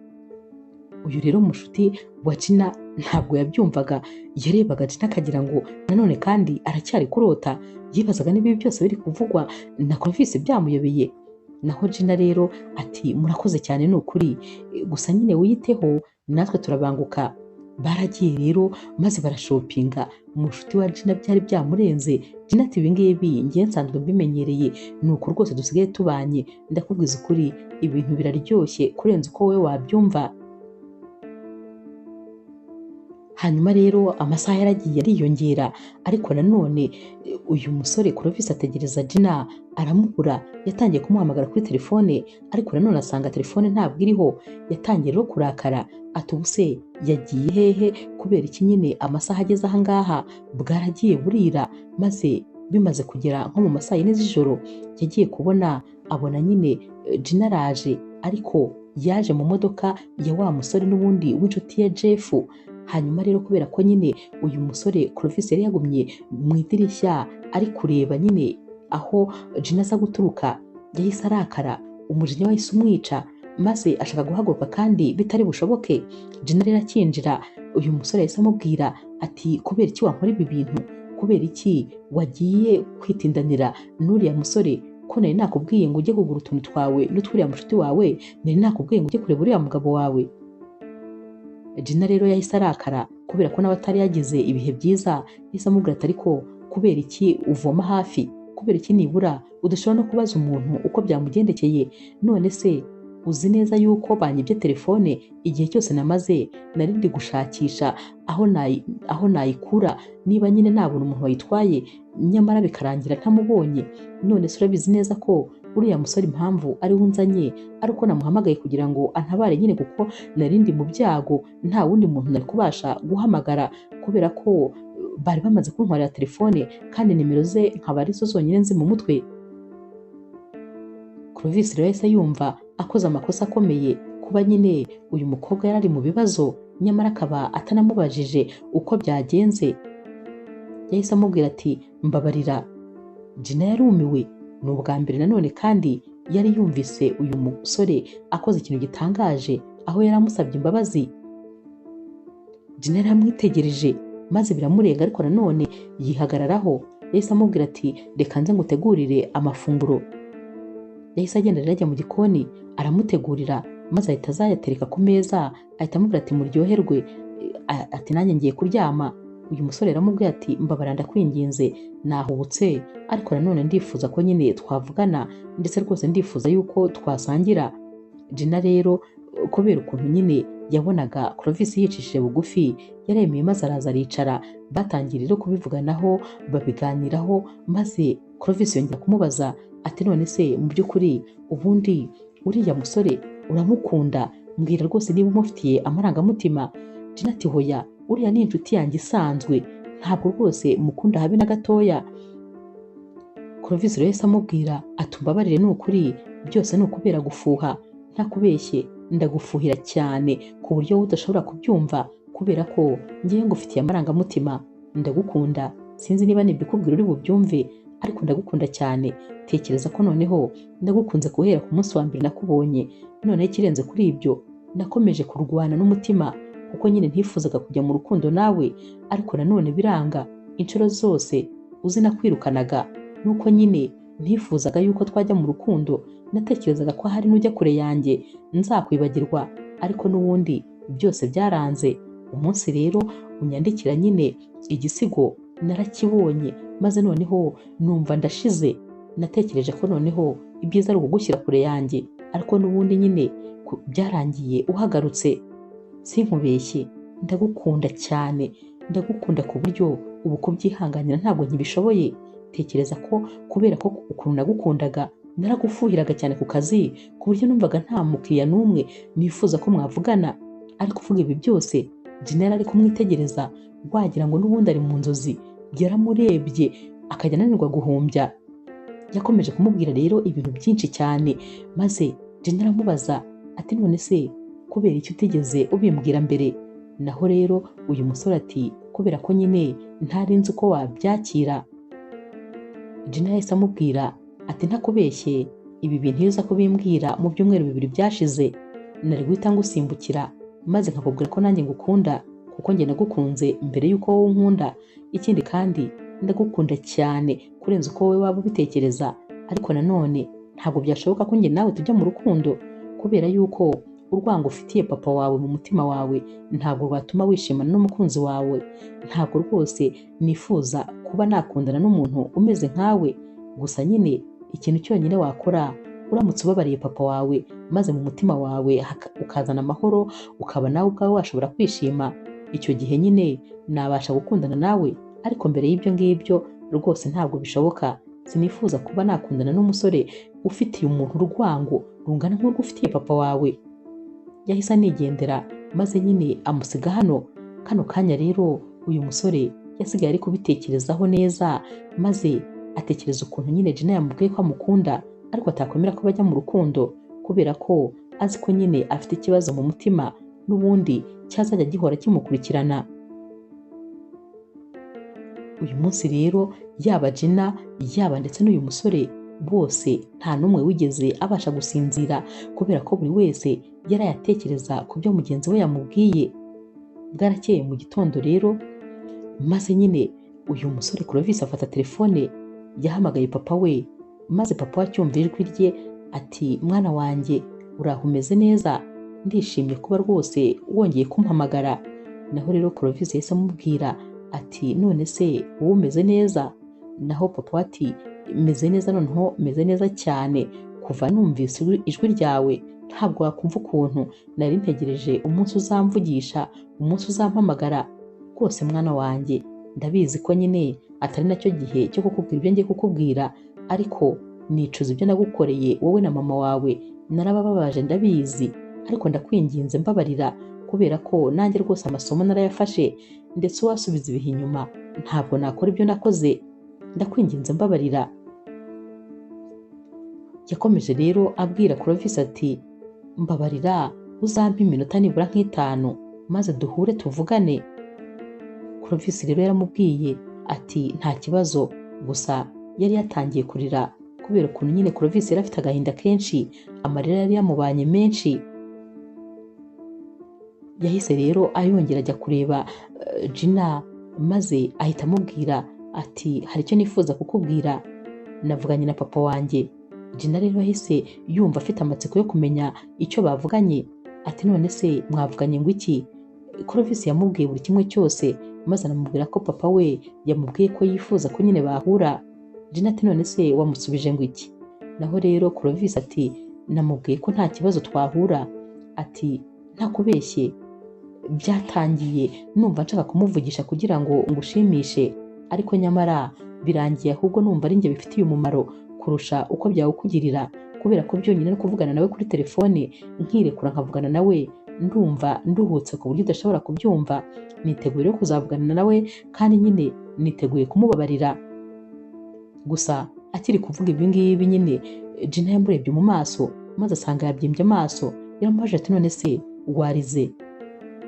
A: Uyu rero mushuti wa Gina ntabwo yabyumvaga, yarebaga Gina akagira ngo nanone kandi aracyari kurota. Yibazaga niba ibi byose biri kuvugwa na Clovis byamuyobeye. Naho Gina rero ati murakoze cyane, ni ukuri, gusa nyine wiyiteho, natwe turabanguka. Baragiye rero maze barashopinga. Umushuti wa Gina byari byamurenze. Gina ati ibi ngibi ngiye nsanzwe mbimenyereye, ni uko rwose dusigaye tubanye, ndakubwiza ukuri ibintu biraryoshye kurenza uko wowe wabyumva. Hanyuma rero amasaha yaragiye ariyongera, ariko nanone uyu musore Clovis ategereza Gina aramubura. Yatangiye kumuhamagara kuri telefone, ariko nanone asanga telefone ntabwo iriho. Yatangiye rero kurakara ati ubuse yagiye hehe, kubera iki nyine amasaha ageze aha ngaha? Bwaragiye burira, maze bimaze kugera nko mu masaha 4 z'ijoro yagiye kubona, abona nyine Gina araje, ariko yaje mu modoka ya wa musore n'ubundi w'inshuti ya Jeff. Hanyuma rero kubera ko nyine uyu musore Clovis yari yagumye mu idirishya ari kureba nyine aho Gina aza guturuka, yahise arakara, umujinya wahise umwica, maze ashaka guhaguruka kandi bitari bushoboke. Gina rero akinjira, uyu musore yahise amubwira ati kubera iki wankora ibi bintu? Kubera iki wagiye kwitindanira n'uriya musore? Ko nari nakubwiye ngo ujye kugura utuntu twawe n'utwuriya mushuti wawe, nari nakubwiye ngo ujye kureba uriya mugabo wawe. Gina rero yahise arakara kubera ko nawe atari yagize ibihe byiza. Yahise amubwira ati ariko kubera iki uvoma hafi? Kubera iki nibura udashobora no kubaza umuntu uko byamugendekeye? None se uzi neza yuko banyibye telefone igihe cyose namaze nari ndi gushakisha aho nayikura, niba nyine nabona umuntu wayitwaye, nyamara bikarangira ntamubonye. None se urabizi neza ko uriya musore impamvu ari we unzanye ari uko namuhamagaye kugira ngo antabare nyine kuko nari ndi mu byago nta wundi muntu nari kubasha guhamagara kubera ko bari bamaze kuntwarira telefone kandi nimero ze nkaba arizo zonyine nzi mu mutwe. Clovis rero yahise yumva akoze amakosa akomeye kuba nyine uyu mukobwa yari ari mu bibazo nyamara akaba atanamubajije uko byagenze. Yahise amubwira ati mbabarira. Gina yarumiwe, ni ubwa mbere nanone kandi yari yumvise uyu musore akoze ikintu gitangaje aho yari amusabye imbabazi. Gina yari amwitegereje maze biramurenga ariko nanone yihagararaho. Yahise amubwira ati reka nze ngutegurire amafunguro. Yahise agenda rero ajya mu gikoni aramutegurira maze ahita azayatereka ku meza ahita amubwira ati muryoherwe, ati nanjye ngiye kuryama. Uyu musore aramubwira ati mbabara ndakwinginze nahubutse ariko nanone ndifuza ko nyine twavugana ndetse rwose ndifuza yuko twasangira. Gina rero kubera ukuntu nyine yabonaga Clovis yicishije bugufi yaremeye maze araza aricara batangira rero kubivuganaho babiganiraho maze Clovis yongera kumubaza ati none se mu by'ukuri ubundi uriya musore uramukunda? Mbwira rwose niba umufitiye amarangamutima. Gina ati hoya, uriya ni inshuti yanjye isanzwe ntabwo rwose mukunda habe na gatoya. Clovis rero yahise amubwira ati umbabarire ni ukuri byose ni ukubera gufuha, ntakubeshye ndagufuhira cyane ku buryo wowe udashobora kubyumva kubera ko ngiye ngufitiye amarangamutima, ndagukunda, sinzi niba nibikubwira uri bubyumve ariko ndagukunda cyane. Tekereza ko noneho ndagukunze guhera ku munsi wa mbere nakubonye, noneho ikirenze kuri ibyo nakomeje kurwana n'umutima kuko nyine ntifuzaga kujya mu rukundo nawe ariko nanone biranga. Inshuro zose uzi nakwirukanaga nuko nyine ntifuzaga yuko twajya mu rukundo, natekerezaga ko hari n'ujya kure yanjye nzakwibagirwa ariko n'ubundi byose byaranze. Umunsi rero unyandikira nyine igisigo narakibonye maze noneho numva ndashize, natekereje ko noneho ibyiza ari ukugushyira kure yanjye ariko n'ubundi nyine byarangiye uhagarutse. Sinkubeshye ndagukunda cyane, ndagukunda ku buryo ubu kubyihanganira ntabwo nkibishoboye. Tekereza ko kubera ko ukuntu nagukundaga naragufuhiraga cyane ku kazi ku buryo numvaga nta mukiriya n'umwe nifuza ko mwavugana. Ariko kuvuga ibi byose Gina yari ari kumwitegereza wagira ngo n'ubundi ari mu nzozi, yaramurebye akajya ananirwa guhumbya. Yakomeje kumubwira rero ibintu byinshi cyane maze Gina aramubaza ati none se kubera icyo utigeze ubimbwira mbere? Naho rero uyu musore ati kubera ko nyine ntari nzi uko wabyakira. Gina yahise amubwira ati ntakubeshye ibi bintu iyo uza kubimbwira mu byumweru 2 byashize nari guhita ngusimbukira maze nkakubwira ko nanjye ngukunda kuko njye nagukunze mbere yuko wowe unkunda. Ikindi kandi ndagukunda cyane kurenza uko wowe waba ubitekereza ariko nanone ntabwo byashoboka ko njye nawe tujya mu rukundo kubera yuko urwango ufitiye papa wawe mu mutima wawe ntabwo rwatuma wishimana n'umukunzi wawe. Ntabwo rwose nifuza kuba nakundana n'umuntu umeze nkawe. Gusa nyine ikintu cyonyine wakora uramutse ubabariye papa wawe maze mu mutima wawe ukazana amahoro ukaba nawe ubwawe washobora kwishima, icyo gihe nyine nabasha gukundana nawe ariko mbere y'ibyo ngibyo rwose ntabwo bishoboka. Sinifuza kuba nakundana n'umusore ufitiye umuntu urwango rungana nk'urwo ufitiye papa wawe. Yahise anigendera maze nyine amusiga hano. Kano kanya rero uyu musore yasigaye ari kubitekerezaho neza maze atekereza ukuntu nyine Gina yamubwiye ko amukunda ariko atakwemera ko bajya mu rukundo kubera ko azi ko nyine afite ikibazo mu mutima n'ubundi cyazajya gihora kimukurikirana. Uyu munsi rero yaba Gina yaba ndetse n'uyu musore bose nta n'umwe wigeze abasha gusinzira kubera ko buri wese yarayatekereza ku byo mugenzi we yamubwiye. Bwarakeye mu gitondo rero maze nyine uyu musore Clovis afata telefone yahamagaye papa we maze papa acyumva ijwi rye ati mwana wanjye uraho umeze neza, ndishimye kuba rwose wongeye kumpamagara. Naho rero Clovis yahise amubwira ati none se wowe umeze neza? Naho papa ati meze neza, noneho meze neza cyane, kuva numvise ijwi ryawe ntabwo wakumva ukuntu nari ntegereje umunsi uzamvugisha, umunsi uzampamagara. Rwose mwana wanjye ndabizi ko nyine atari nacyo gihe cyo kukubwira ibyo ngiye kukubwira ariko nicuza ibyo nagukoreye wowe na mama wawe, narabababaje ndabizi, ariko ndakwinginze mbabarira kubera ko nanjye rwose amasomo narayafashe ndetse uwasubiza ibihe inyuma ntabwo nakora ibyo nakoze, ndakwinginze mbabarira. Yakomeje rero abwira Clovis ati mbabarira uzampe iminota nibura nk'itanu maze duhure tuvugane. Clovis rero yaramubwiye ati nta kibazo, gusa yari yatangiye kurira kubera ukuntu nyine Clovis yari afite agahinda kenshi, amarira yari yamubanye menshi. Yahise rero ayongera ajya kureba Gina maze ahita amubwira ati hari icyo nifuza kukubwira, navuganye na papa wanjye. Gina rero yahise yumva afite amatsiko yo kumenya icyo bavuganye, ati none se mwavuganye ngo iki? Clovis yamubwiye buri kimwe cyose maze anamubwira ko papa we yamubwiye ko yifuza ko nyine bahura. Gina ati none se wamusubije ngo iki? Naho rero Clovis ati namubwiye ko nta kibazo twahura, ati ntakubeshye byatangiye numva nshaka kumuvugisha kugira ngo ngushimishe, ariko nyamara birangiye ahubwo numva ari njye bifitiye umumaro kurusha uko byawukugirira, kubera ko byonyine no kuvugana nawe kuri telefone nkirekura nkavugana nawe ndumva nduhutse ku buryo udashobora kubyumva. Niteguye rero kuzavugana nawe kandi nyine niteguye kumubabarira. Gusa akiri kuvuga ibi ngibi nyine Gina yamurebye mu maso maze asanga yabyimbye amaso, yaramubajije ati none se warize?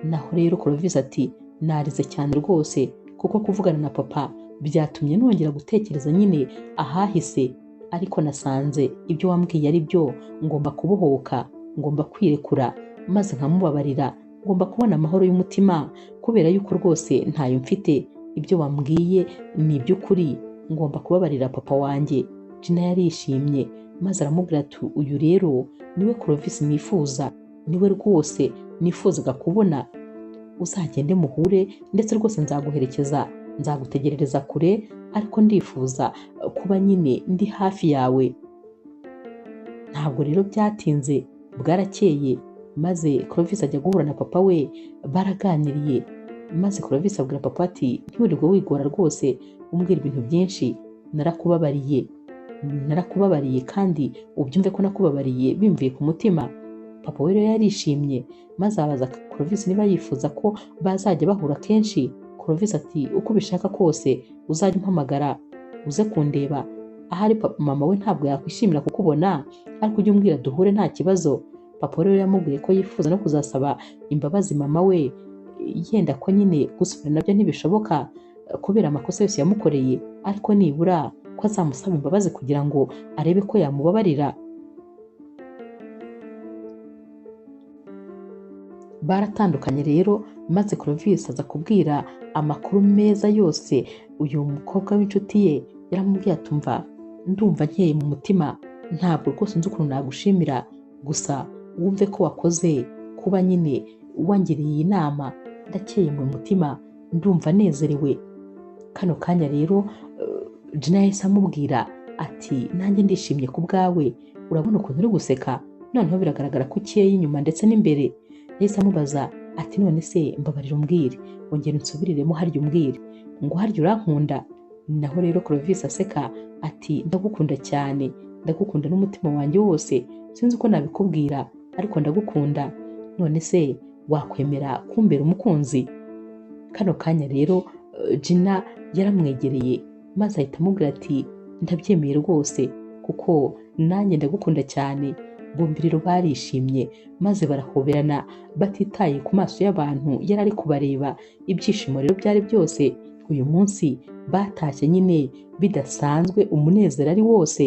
A: Naho rero Clovis ati narize cyane rwose, kuko kuvugana na papa byatumye nongera gutekereza nyine ahahise, ariko nasanze ibyo wambwiye ari byo, ngomba kubohoka, ngomba kwirekura maze nkamubabarira, ngomba kubona amahoro y'umutima kubera yuko rwose ntayo mfite, ibyo wambwiye ni iby'ukuri, ngomba kubabarira papa wanjye. Gina yarishimye maze aramubwira ati uyu rero niwe Clovis nifuza, niwe rwose nifuzaga kubona, uzagende muhure ndetse rwose nzaguherekeza, nzagutegerereza kure, ariko ndifuza kuba nyine ndi hafi yawe. Ntabwo rero byatinze, bwarakeye maze Clovis ajya guhura na papa we, baraganiriye maze Clovis abwira papa ati ntiwirirwe wigora rwose umbwira ibintu byinshi, narakubabariye kandi ubyumve ko nakubabariye bimvuye ku mutima. Papa we rero yarishimye maze abaza Clovis niba yifuza ko bazajya bahura kenshi. Clovis ati uko ubishaka kose uzajya umpamagara uze kundeba, ahari mama we ntabwo yakwishimira kukubona, ariko ujye umbwira duhure nta kibazo. Papa rero yamubwiye ko yifuza no kuzasaba imbabazi mama we, yenda ko nyine gusubira nabyo ntibishoboka kubera amakosa yose yamukoreye, ariko nibura ko azamusaba imbabazi kugira ngo arebe ko yamubabarira. Baratandukanye rero maze Clovis aza kubwira amakuru meza yose uyu mukobwa w'inshuti ye. Yaramubwiye atumva ndumva nkeye mu mutima, ntabwo rwose nzi ukuntu nagushimira, gusa wumve ko wakoze kuba nyine wangiriye iyi nama, ndakeye mu mutima, ndumva nezerewe. Kano kanya rero Gina yahise amubwira ati nanjye ndishimye ku bwawe, urabona ukuntu uri guseka, noneho biragaragara ko ukeye inyuma ndetse n'imbere. Yahise amubaza ati none se mbabarira umbwire, wongera unsubiriremo harya umbwire ngo harya urankunda? Naho rero Clovis aseka ati ndagukunda cyane, ndagukunda n'umutima wanjye wose, sinzi uko nabikubwira ariko ndagukunda, none se wakwemera kumbera umukunzi? Kano kanya rero Gina yaramwegereye maze ahita amubwira ati ndabyemeye rwose kuko nanjye ndagukunda cyane. Bombi rero barishimye maze barahoberana batitaye ku maso y'abantu yari ari kubareba. Ibyishimo rero byari byose, uyu munsi batashye nyine bidasanzwe, umunezero ari wose.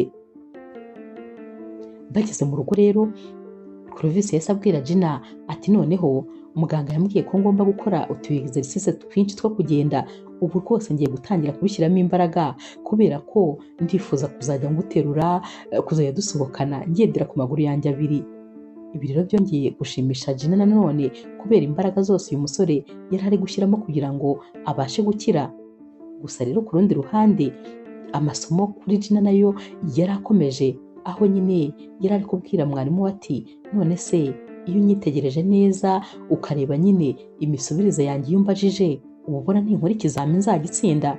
A: Bageze mu rugo rero Clovis yahise abwira Gina ati noneho muganga yambwiye ko ngomba gukora utu exercice twinshi two kugenda, ubu rwose ngiye gutangira kubishyiramo imbaraga kubera ko ndifuza kuzajya nguterura, kuzajya dusohokana ngendera ku maguru yanjye abiri. Ibi rero byongeye gushimisha Gina nanone kubera imbaraga zose uyu musore yari ari gushyiramo kugira ngo abashe gukira. Gusa rero ku rundi ruhande amasomo kuri Gina nayo yari akomeje, aho nyine yari ari kubwira mwarimu we ati none se iyo unyitegereje neza ukareba nyine imisubirize yanjye iyo uba ubona ninkora ikizami nzagitsinda?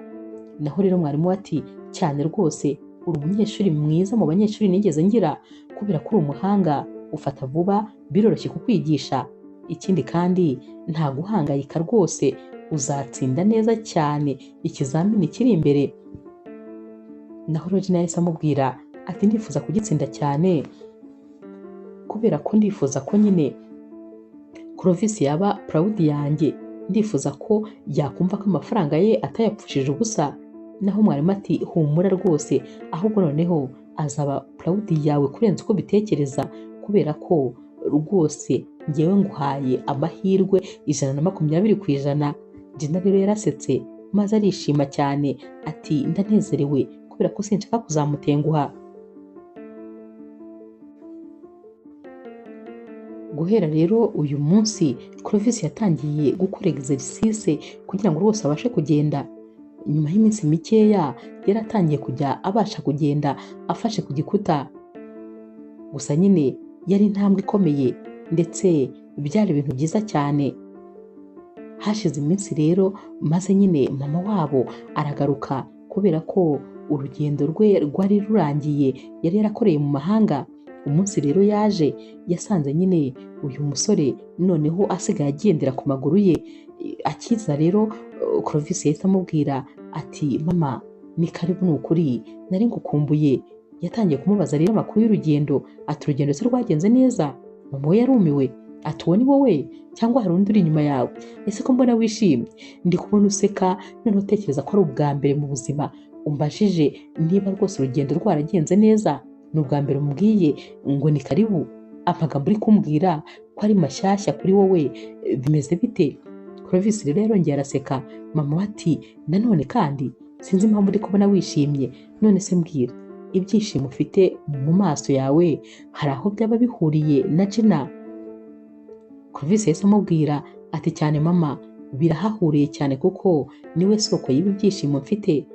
A: Naho rero mwarimu we ati cyane rwose uri umunyeshuri mwiza mu banyeshuri nigeze ngira, kubera ko uri umuhanga, ufata vuba, biroroshye kukwigisha. Ikindi kandi nta guhangayika rwose, uzatsinda neza cyane ikizamini kiri imbere. Naho Regina yahise amubwira ati ndifuza kugitsinda cyane, kubera ko ndifuza ko nyine Clovis yaba proud yanjye, ndifuza ko yakumva ko amafaranga ye atayapfushije ubusa. Naho mwarimu ati humura rwose, ahubwo noneho azaba proud yawe kurenza uko bitekereza, kubera ko rwose ngewe nguhaye amahirwe 120%. Gina rero yarasetse maze arishima cyane ati ndanezerewe kubera ko sinshaka kuzamutenguha. Guhera rero uyu munsi Clovis yatangiye gukora exercice kugira ngo rwose abashe kugenda. Nyuma y'iminsi mikeya yaratangiye kujya abasha kugenda afashe ku gikuta. Gusa nyine yari intambwe ikomeye ndetse byari ibintu byiza cyane. Hashize iminsi rero maze nyine mama wabo aragaruka, kubera ko urugendo rwe rwari rurangiye, yari yarakoreye mu mahanga. Umunsi rero yaje yasanze nyine uyu musore noneho asigaye agendera ku maguru ye. Akiza rero Clovis yahise amubwira ati mama ni karibu, ni ukuri nari ngukumbuye. Yatangiye kumubaza rero amakuru y'urugendo, ati urugendo se rwagenze neza? Mama we yarumiwe ati uwo ni wowe cyangwa hari undi uri inyuma yawe? Ese ko mbona wishimye, ndi kubona useka, noneho utekereza ko ari ubwa mbere mu buzima umbajije niba rwose urugendo rwaragenze neza. Ni ubwa mbere umbwiye ngo ni karibu. Amagambo uri kumbwira ko ari mashyashya kuri wowe, bimeze bite? Clovis rero yarongeye araseka. Mama we ati nanone kandi sinzi impamvu uri kubona wishimye. None se mbwira, ibyishimo ufite mu maso yawe hari aho byaba bihuriye na Gina? Clovis yahise amubwira ati cyane mama, birahahuriye cyane kuko niwe soko y'ibi byishimo mfite.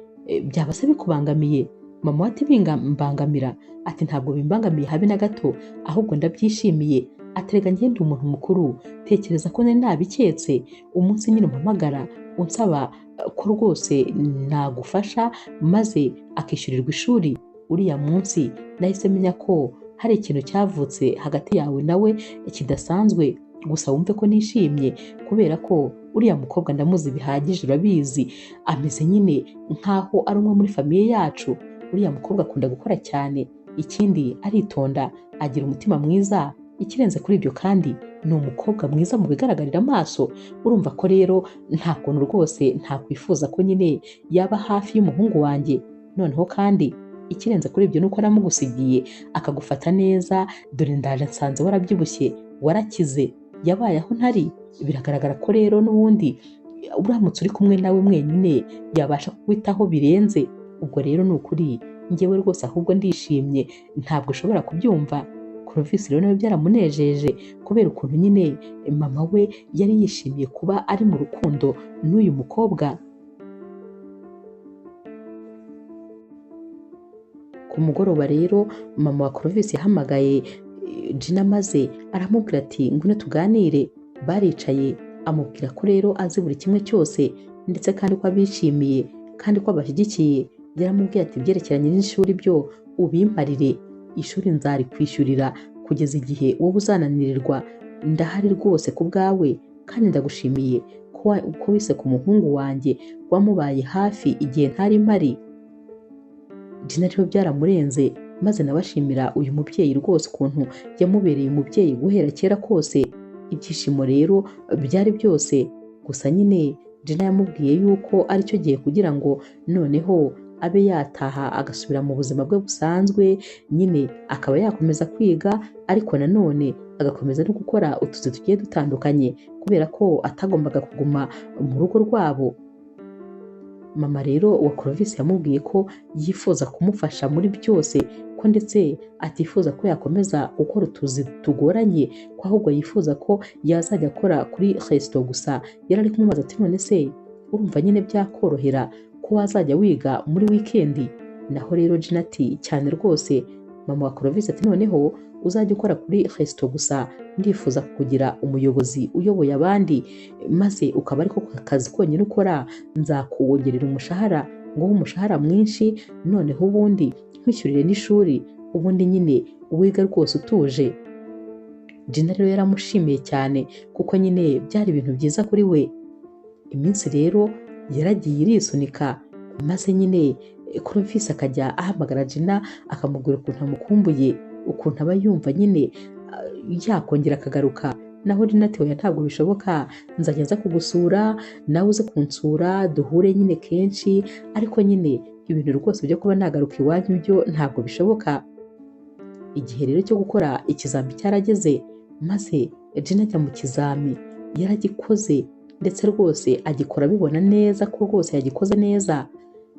A: Byaba se bikubangamiye? Mama we ati bimbangamira? Ati ntabwo bimbangamiye habe na gato, ahubwo ndabyishimiye. Aterega ngende umuntu mukuru, tekereza ko nari nabiketse. Umunsi nyine umpamagara unsaba ko rwose nagufasha maze akishyurirwa ishuri, uriya munsi nahise menya ko hari ikintu cyavutse hagati yawe nawe kidasanzwe. Gusa wumve ko nishimye kubera ko uriya mukobwa ndamuzi bihagije, urabizi ameze nyine nkaho ari umwe muri famiye yacu. Uriya mukobwa akunda gukora cyane, ikindi aritonda, agira umutima mwiza. Ikirenze kuri ibyo kandi ni umukobwa mwiza mu bigaragarira amaso. Urumva ko rero nta kuntu rwose ntakwifuza ko nyine yaba hafi y'umuhungu wanjye. Noneho kandi ikirenze kuri ibyo nuko aramugusigiye akagufata neza. Dore ndaje nsanze warabyibushye, warakize, yabaye aho ntari. Biragaragara ko rero n'ubundi uramutse uri kumwe nawe mwenyine yabasha kukwitaho birenze. Ubwo rero ni ukuri njyewe rwose ahubwo ndishimye, ntabwo ushobora kubyumva. Clovis rero nawe byaramunejeje kubera ukuntu nyine mama we yari yishimiye kuba ari mu rukundo n'uyu mukobwa. Ku mugoroba rero mama wa Clovis yahamagaye Gina maze aramubwira ati ngwino tuganire. Baricaye, amubwira ko rero azi buri kimwe cyose ndetse kandi ko abishimiye kandi ko abashyigikiye. Yaramubwiye ati byerekeranye n'ishuri byo ubimparire, ishuri nzari kwishyurira kugeza igihe wowe uzananirirwa. Ndahari rwose ku bwawe kandi ndagushimiye ko wise ku muhungu wanjye, wamubaye hafi igihe ntari mpari. Gina rero byaramurenze maze nabashimira uyu mubyeyi rwose ukuntu yamubereye umubyeyi guhera kera kose. Ibyishimo rero byari byose. Gusa nyine Gina yamubwiye yuko aricyo gihe kugira ngo noneho abe yataha agasubira mu buzima bwe busanzwe, nyine akaba yakomeza kwiga ariko nanone agakomeza no gukora utuzi tugiye dutandukanye kubera ko atagombaga kuguma mu rugo rwabo. Mama rero wa Clovis yamubwiye ko yifuza kumufasha muri byose, ko ndetse atifuza ko yakomeza gukora utuzi tugoranye, ko ahubwo yifuza ko yazajya akora kuri resto gusa. Yari ari kumubaza ati none se urumva nyine byakorohera ko wazajya wiga muri weekend? Naho rero Gina ati cyane rwose. Mama wa Clovis ati noneho uzajya ukora kuri resto gusa, ndifuza kugira umuyobozi uyoboye abandi maze ukaba ariko kazi konyine ukora, nzakuwongerera umushahara nguhe umushahara mwinshi, noneho ubundi nkwishyurire n'ishuri, ubundi nyine wiga rwose utuje. Gina rero yaramushimiye cyane kuko nyine byari ibintu byiza kuri we. Iminsi rero yaragiye irisunika, maze nyine Clovis akajya ahamagara Gina akamubwira ukuntu amukumbuye, ukuntu aba yumva nyine yakongera akagaruka. Naho Gina ati oya ntabwo bishoboka, nzajya nza kugusura nawe uze kunsura duhure nyine kenshi, ariko nyine ibintu rwose byo kuba nagaruka iwanyu byo ntabwo bishoboka. Igihe rero cyo gukora ikizami cyarageze, maze Gina ajya mu kizami, yaragikoze ndetse rwose agikora abibona neza ko rwose yagikoze neza.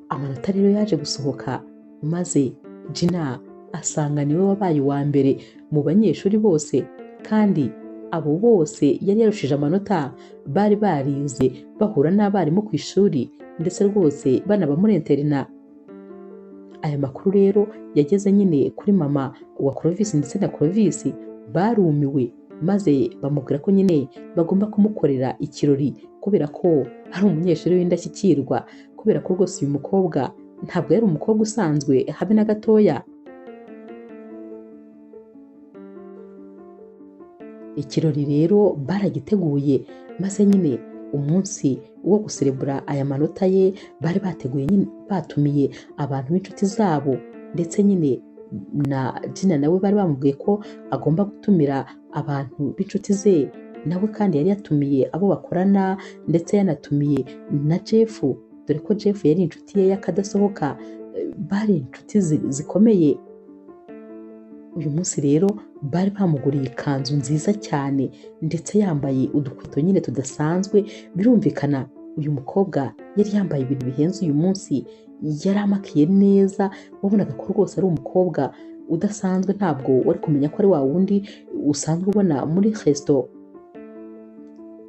A: Amanota rero yaje gusohoka, maze Gina asanga niwe wabaye uwa mbere mu banyeshuri bose, kandi abo bose yari yarushije amanota, bari barize bahura n'abarimu ku ishuri ndetse rwose banaba muri interina. Aya makuru rero yageze nyine kuri mama wa Clovis ndetse na Clovis barumiwe, maze bamubwira ko nyine bagomba kumukorera ikirori kubera ko ari umunyeshuri w'indashyikirwa, kubera ko rwose uyu mukobwa ntabwo yari umukobwa usanzwe habe na gatoya. Ikirori rero baragiteguye, maze nyine umunsi wo guserebura aya manota ye bari bateguye nyine, batumiye abantu b'inshuti zabo, ndetse nyine na Gina nawe bari bamubwiye ko agomba gutumira abantu b'inshuti ze, nawe kandi yari yatumiye abo bakorana ndetse yanatumiye na Jeff, dore ko Jeff yari inshuti ye y'akadasohoka, bari inshuti zikomeye. Uyu munsi rero bari bamuguriye ikanzu nziza cyane ndetse yambaye udukweto nyine tudasanzwe. Birumvikana uyu mukobwa yari yambaye ibintu bihenze uyu munsi, yari amakiye neza, wabonaga ko rwose ari umukobwa udasanzwe, ntabwo wari kumenya ko ari wa wundi usanzwe ubona muri resto.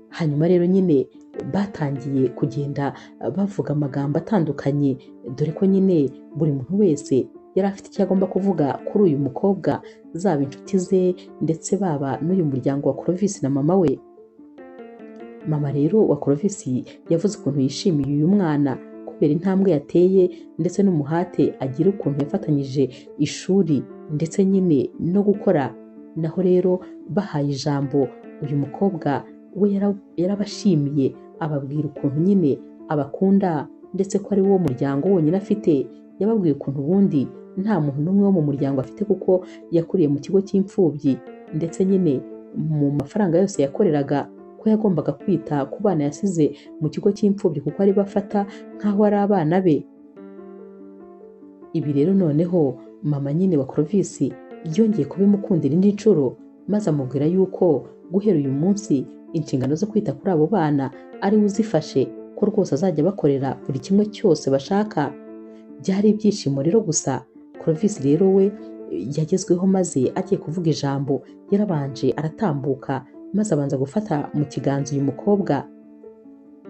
A: Hanyuma rero nyine batangiye kugenda bavuga amagambo atandukanye, dore ko nyine buri muntu wese yari afite icyo agomba kuvuga kuri uyu mukobwa, zaba inshuti ze ndetse baba n'uyu muryango wa Clovis na mama we. Mama rero wa Clovis yavuze ukuntu yishimiye uyu mwana kubera intambwe yateye ndetse n'umuhate agira, ukuntu yafatanyije ishuri ndetse nyine no gukora. Naho rero bahaye ijambo uyu mukobwa we yarabashimiye, ababwira ukuntu nyine abakunda ndetse ko ari wo muryango wonyine afite. Yababwiye ukuntu ubundi nta muntu n'umwe wo mu muryango afite kuko yakuriye mu kigo cy'imfubyi, ndetse nyine mu mafaranga yose yakoreraga ko yagombaga kwita ku bana yasize mu kigo cy'imfubyi kuko ari bafata nk'aho ari abana be. Ibi rero noneho mama nyine wa Clovis yongeye kubimukundira indi nshuro, maze amubwira yuko guhera uyu munsi inshingano zo kwita kuri abo bana ari we uzifashe, ko rwose azajya bakorera buri kimwe cyose bashaka. Byari ibyishimo rero gusa. Clovis rero we yagezweho, maze agiye kuvuga ijambo yarabanje aratambuka, maze abanza gufata mu kiganza uyu mukobwa.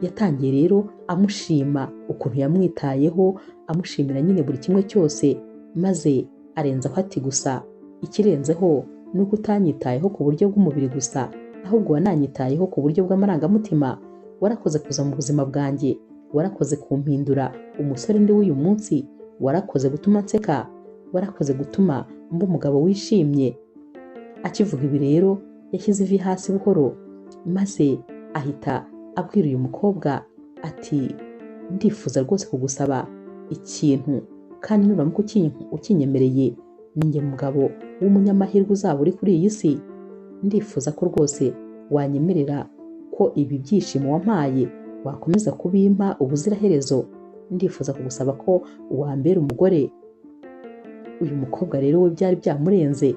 A: Yatangiye rero amushima ukuntu yamwitayeho, amushimira nyine buri kimwe cyose, maze arenzaho ati gusa ikirenzeho ni uko utanyitayeho ku buryo bw'umubiri gusa, ahubwo wananyitayeho ku buryo bw'amarangamutima. Warakoze kuza mu buzima bwanjye, warakoze kumpindura umusore ndi w'uyu munsi, warakoze gutuma nseka, warakoze gutuma mba umugabo wishimye. Akivuga ibi rero yashyize ivi hasi buhoro, maze ahita abwira uyu mukobwa ati ndifuza rwose kugusaba ikintu, kandi nuramuka ukinyemereye, ninjye mugabo w'umunyamahirwe uzaba uri kuri iyi si. Ndifuza ko rwose wanyemerera ko ibi byishimo wampaye wakomeza kubimpa ubuziraherezo. Ndifuza kugusaba ko wambera umugore. Uyu mukobwa rero we byari byamurenze.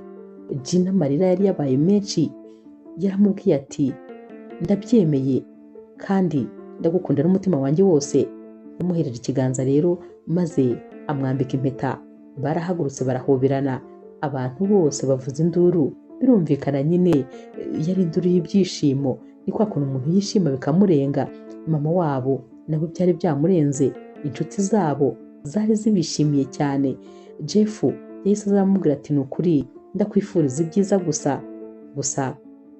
A: Gina amarira yari yabaye menshi, yaramubwiye ati ndabyemeye kandi ndagukunda n'umutima wanjye wose. Yamuhereje ikiganza rero maze amwambika impeta. Barahagurutse barahoberana, abantu bose bavuza induru. Birumvikana nyine yari induru y'ibyishimo, ni kwa kuntu umuntu yishima bikamurenga. Mama wabo nabo byari byamurenze, inshuti zabo zari zibishimiye cyane. Jeff yahise azamubwira ati ni ukuri ndakwifuriza ibyiza gusa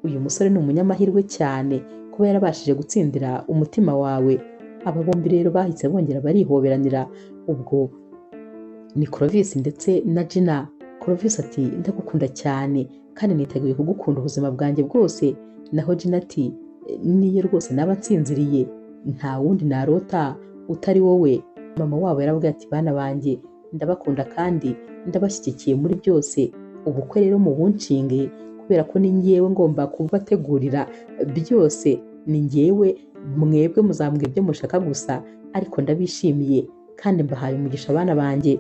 A: uyu musore ni umunyamahirwe cyane kuba yarabashije gutsindira umutima wawe. Aba bombi rero bahise bongera barihoberanira ubwo ni Clovis ndetse na Gina. Clovis ati ndagukunda cyane kandi niteguye kugukunda ubuzima bwanjye bwose. Naho Gina ati niyo rwose naba nsinziriye nta wundi narota utari wowe. Mama wabo yaravuga ati bana banjye ndabakunda kandi ndabashyigikiye muri byose. Ubukwe rero mu bunshinge kubera ko ni ngewe ngomba kubategurira byose, ni ngewe, mwebwe muzambwira ibyo mushaka gusa ariko ndabishimiye kandi mbahaye umugisha abana banjye.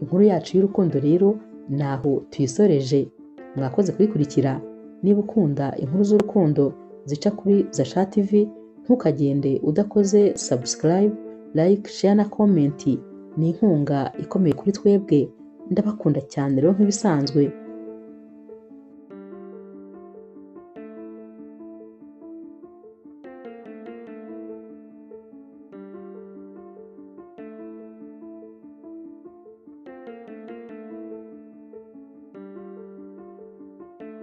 A: Inkuru yacu y'urukundo rero naho tuyisoreje. Mwakoze kuyikurikira. Niba ukunda inkuru z'urukundo zica kuri Zasha TV, ntukagende udakoze subscribe, like, share na comment. Ni inkunga ikomeye kuri twebwe. Ndabakunda cyane rero nk'ibisanzwe.